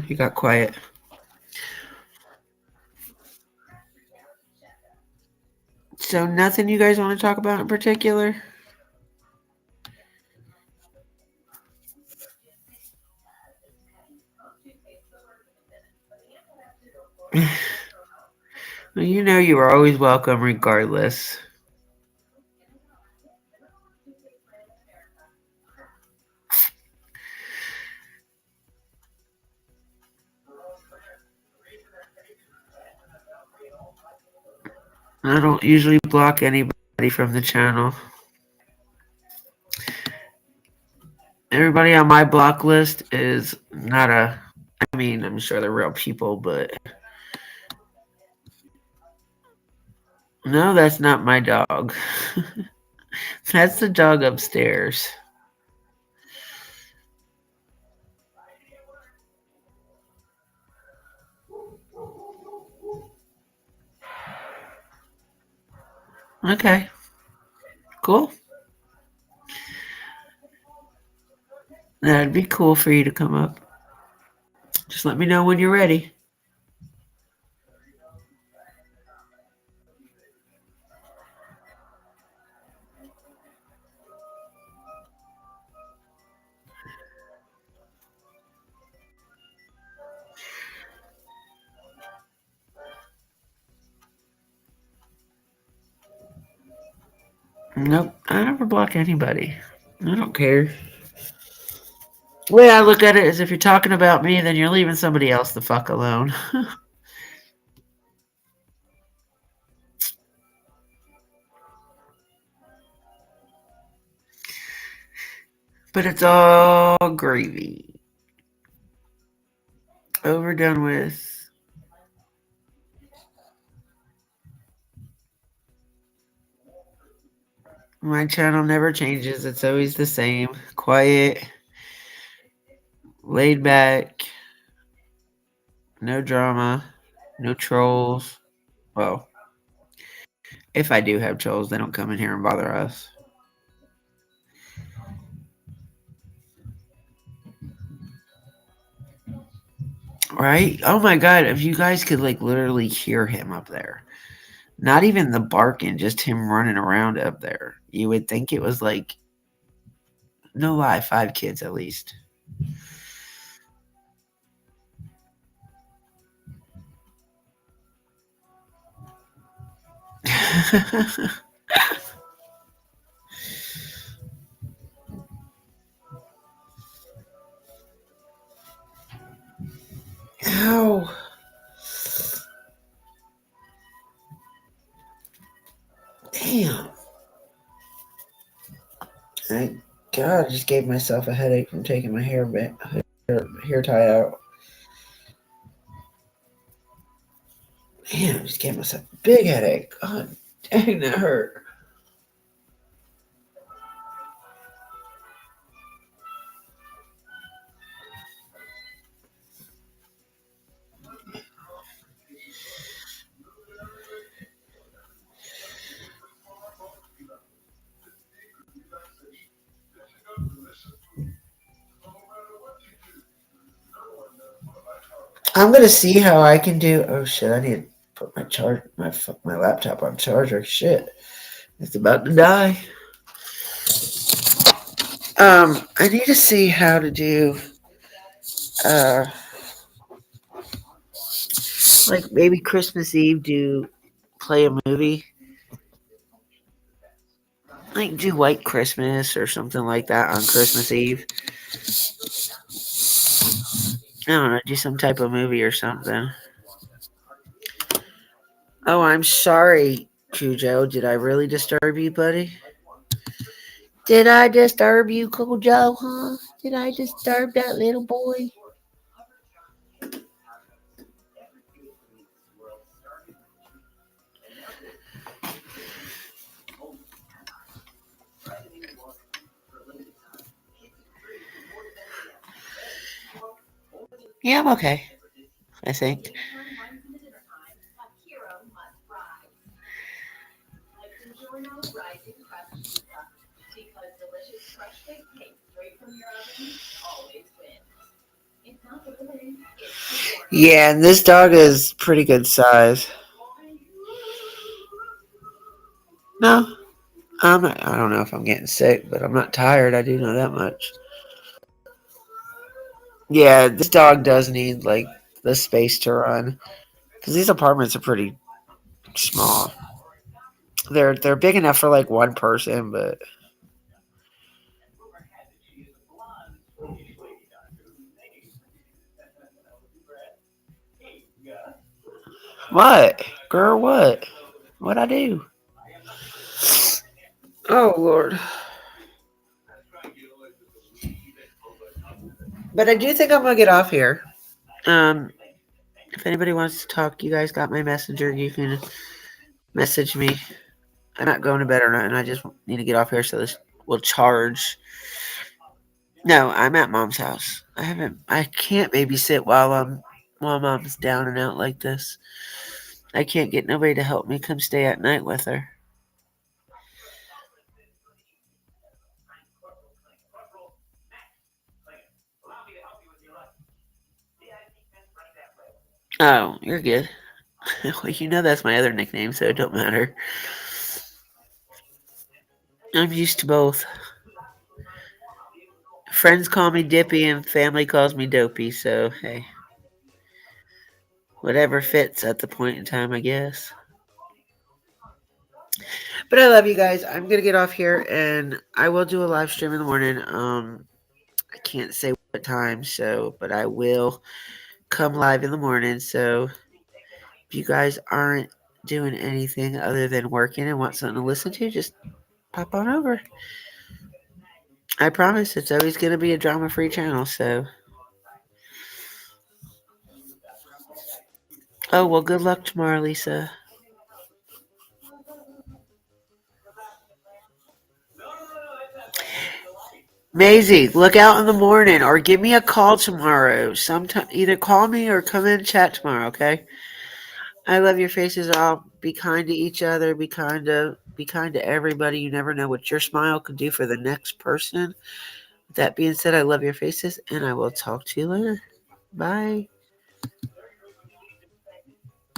A: He got quiet. So nothing you guys want to talk about in particular? Well, you know you were always welcome regardless. I don't usually block anybody from the channel. Everybody on my block list is not a... I mean, I'm sure they're real people, but... No, that's not my dog. That's the dog upstairs. Okay. Cool. That'd be cool for you to come up. Just let me know when you're ready. Nope, I never block anybody. I don't care. The way I look at it is if you're talking about me, then you're leaving somebody else the fuck alone. But it's all gravy. Over, done with. My channel never changes. It's always the same. Quiet. Laid back. No drama. No trolls. Well, if I do have trolls, they don't come in here and bother us. Right? Oh my god, if you guys could like literally hear him up there. Not even the barking, just him running around up there. You would think it was like, no lie, 5 kids at least. Ow. Damn. Thank God, I just gave myself a headache from taking my hair tie out. Man, I just gave myself a big headache. God dang, that hurt. I'm gonna see how I can do. Oh shit! I need to put my laptop on charger. Shit, it's about to die. I need to see how to do. Like maybe Christmas Eve, play a movie. Like do White Christmas or something like that on Christmas Eve. I don't know, do some type of movie or something. Oh, I'm sorry, Cujo. Did I really disturb you, buddy? Did I disturb you, Cujo, huh? Did I disturb that little boy? Yeah, I'm okay, I think. Yeah, and this dog is pretty good size. No, I don't know if I'm getting sick, but I'm not tired. I do know that much. Yeah, this dog does need like the space to run because these apartments are pretty small. They're big enough for like one person, but what, girl? What'd I do? Oh Lord! But I do think I'm gonna get off here. If anybody wants to talk, you guys got my messenger. You can message me. I'm not going to bed or not, and I just need to get off here so this will charge. No, I'm at Mom's house. I can't babysit while Mom's down and out like this. I can't get nobody to help me come stay at night with her. Oh, you're good. Well, you know that's my other nickname, so it don't matter. I'm used to both. Friends call me Dippy and family calls me Dopey, so hey. Whatever fits at the point in time, I guess. But I love you guys. I'm going to get off here and I will do a live stream in the morning. I can't say what time, but I will come live in the morning. So if you guys aren't doing anything other than working and want something to listen to, just pop on over. I promise it's always going to be a drama-free channel, so. Oh, well, good luck tomorrow, Lisa. Maisie, look out in the morning or give me a call tomorrow. Sometime, either call me or come in and chat tomorrow, okay? I love your faces all. Be kind to each other. Be kind to everybody. You never know what your smile could do for the next person. With that being said, I love your faces, and I will talk to you later. Bye.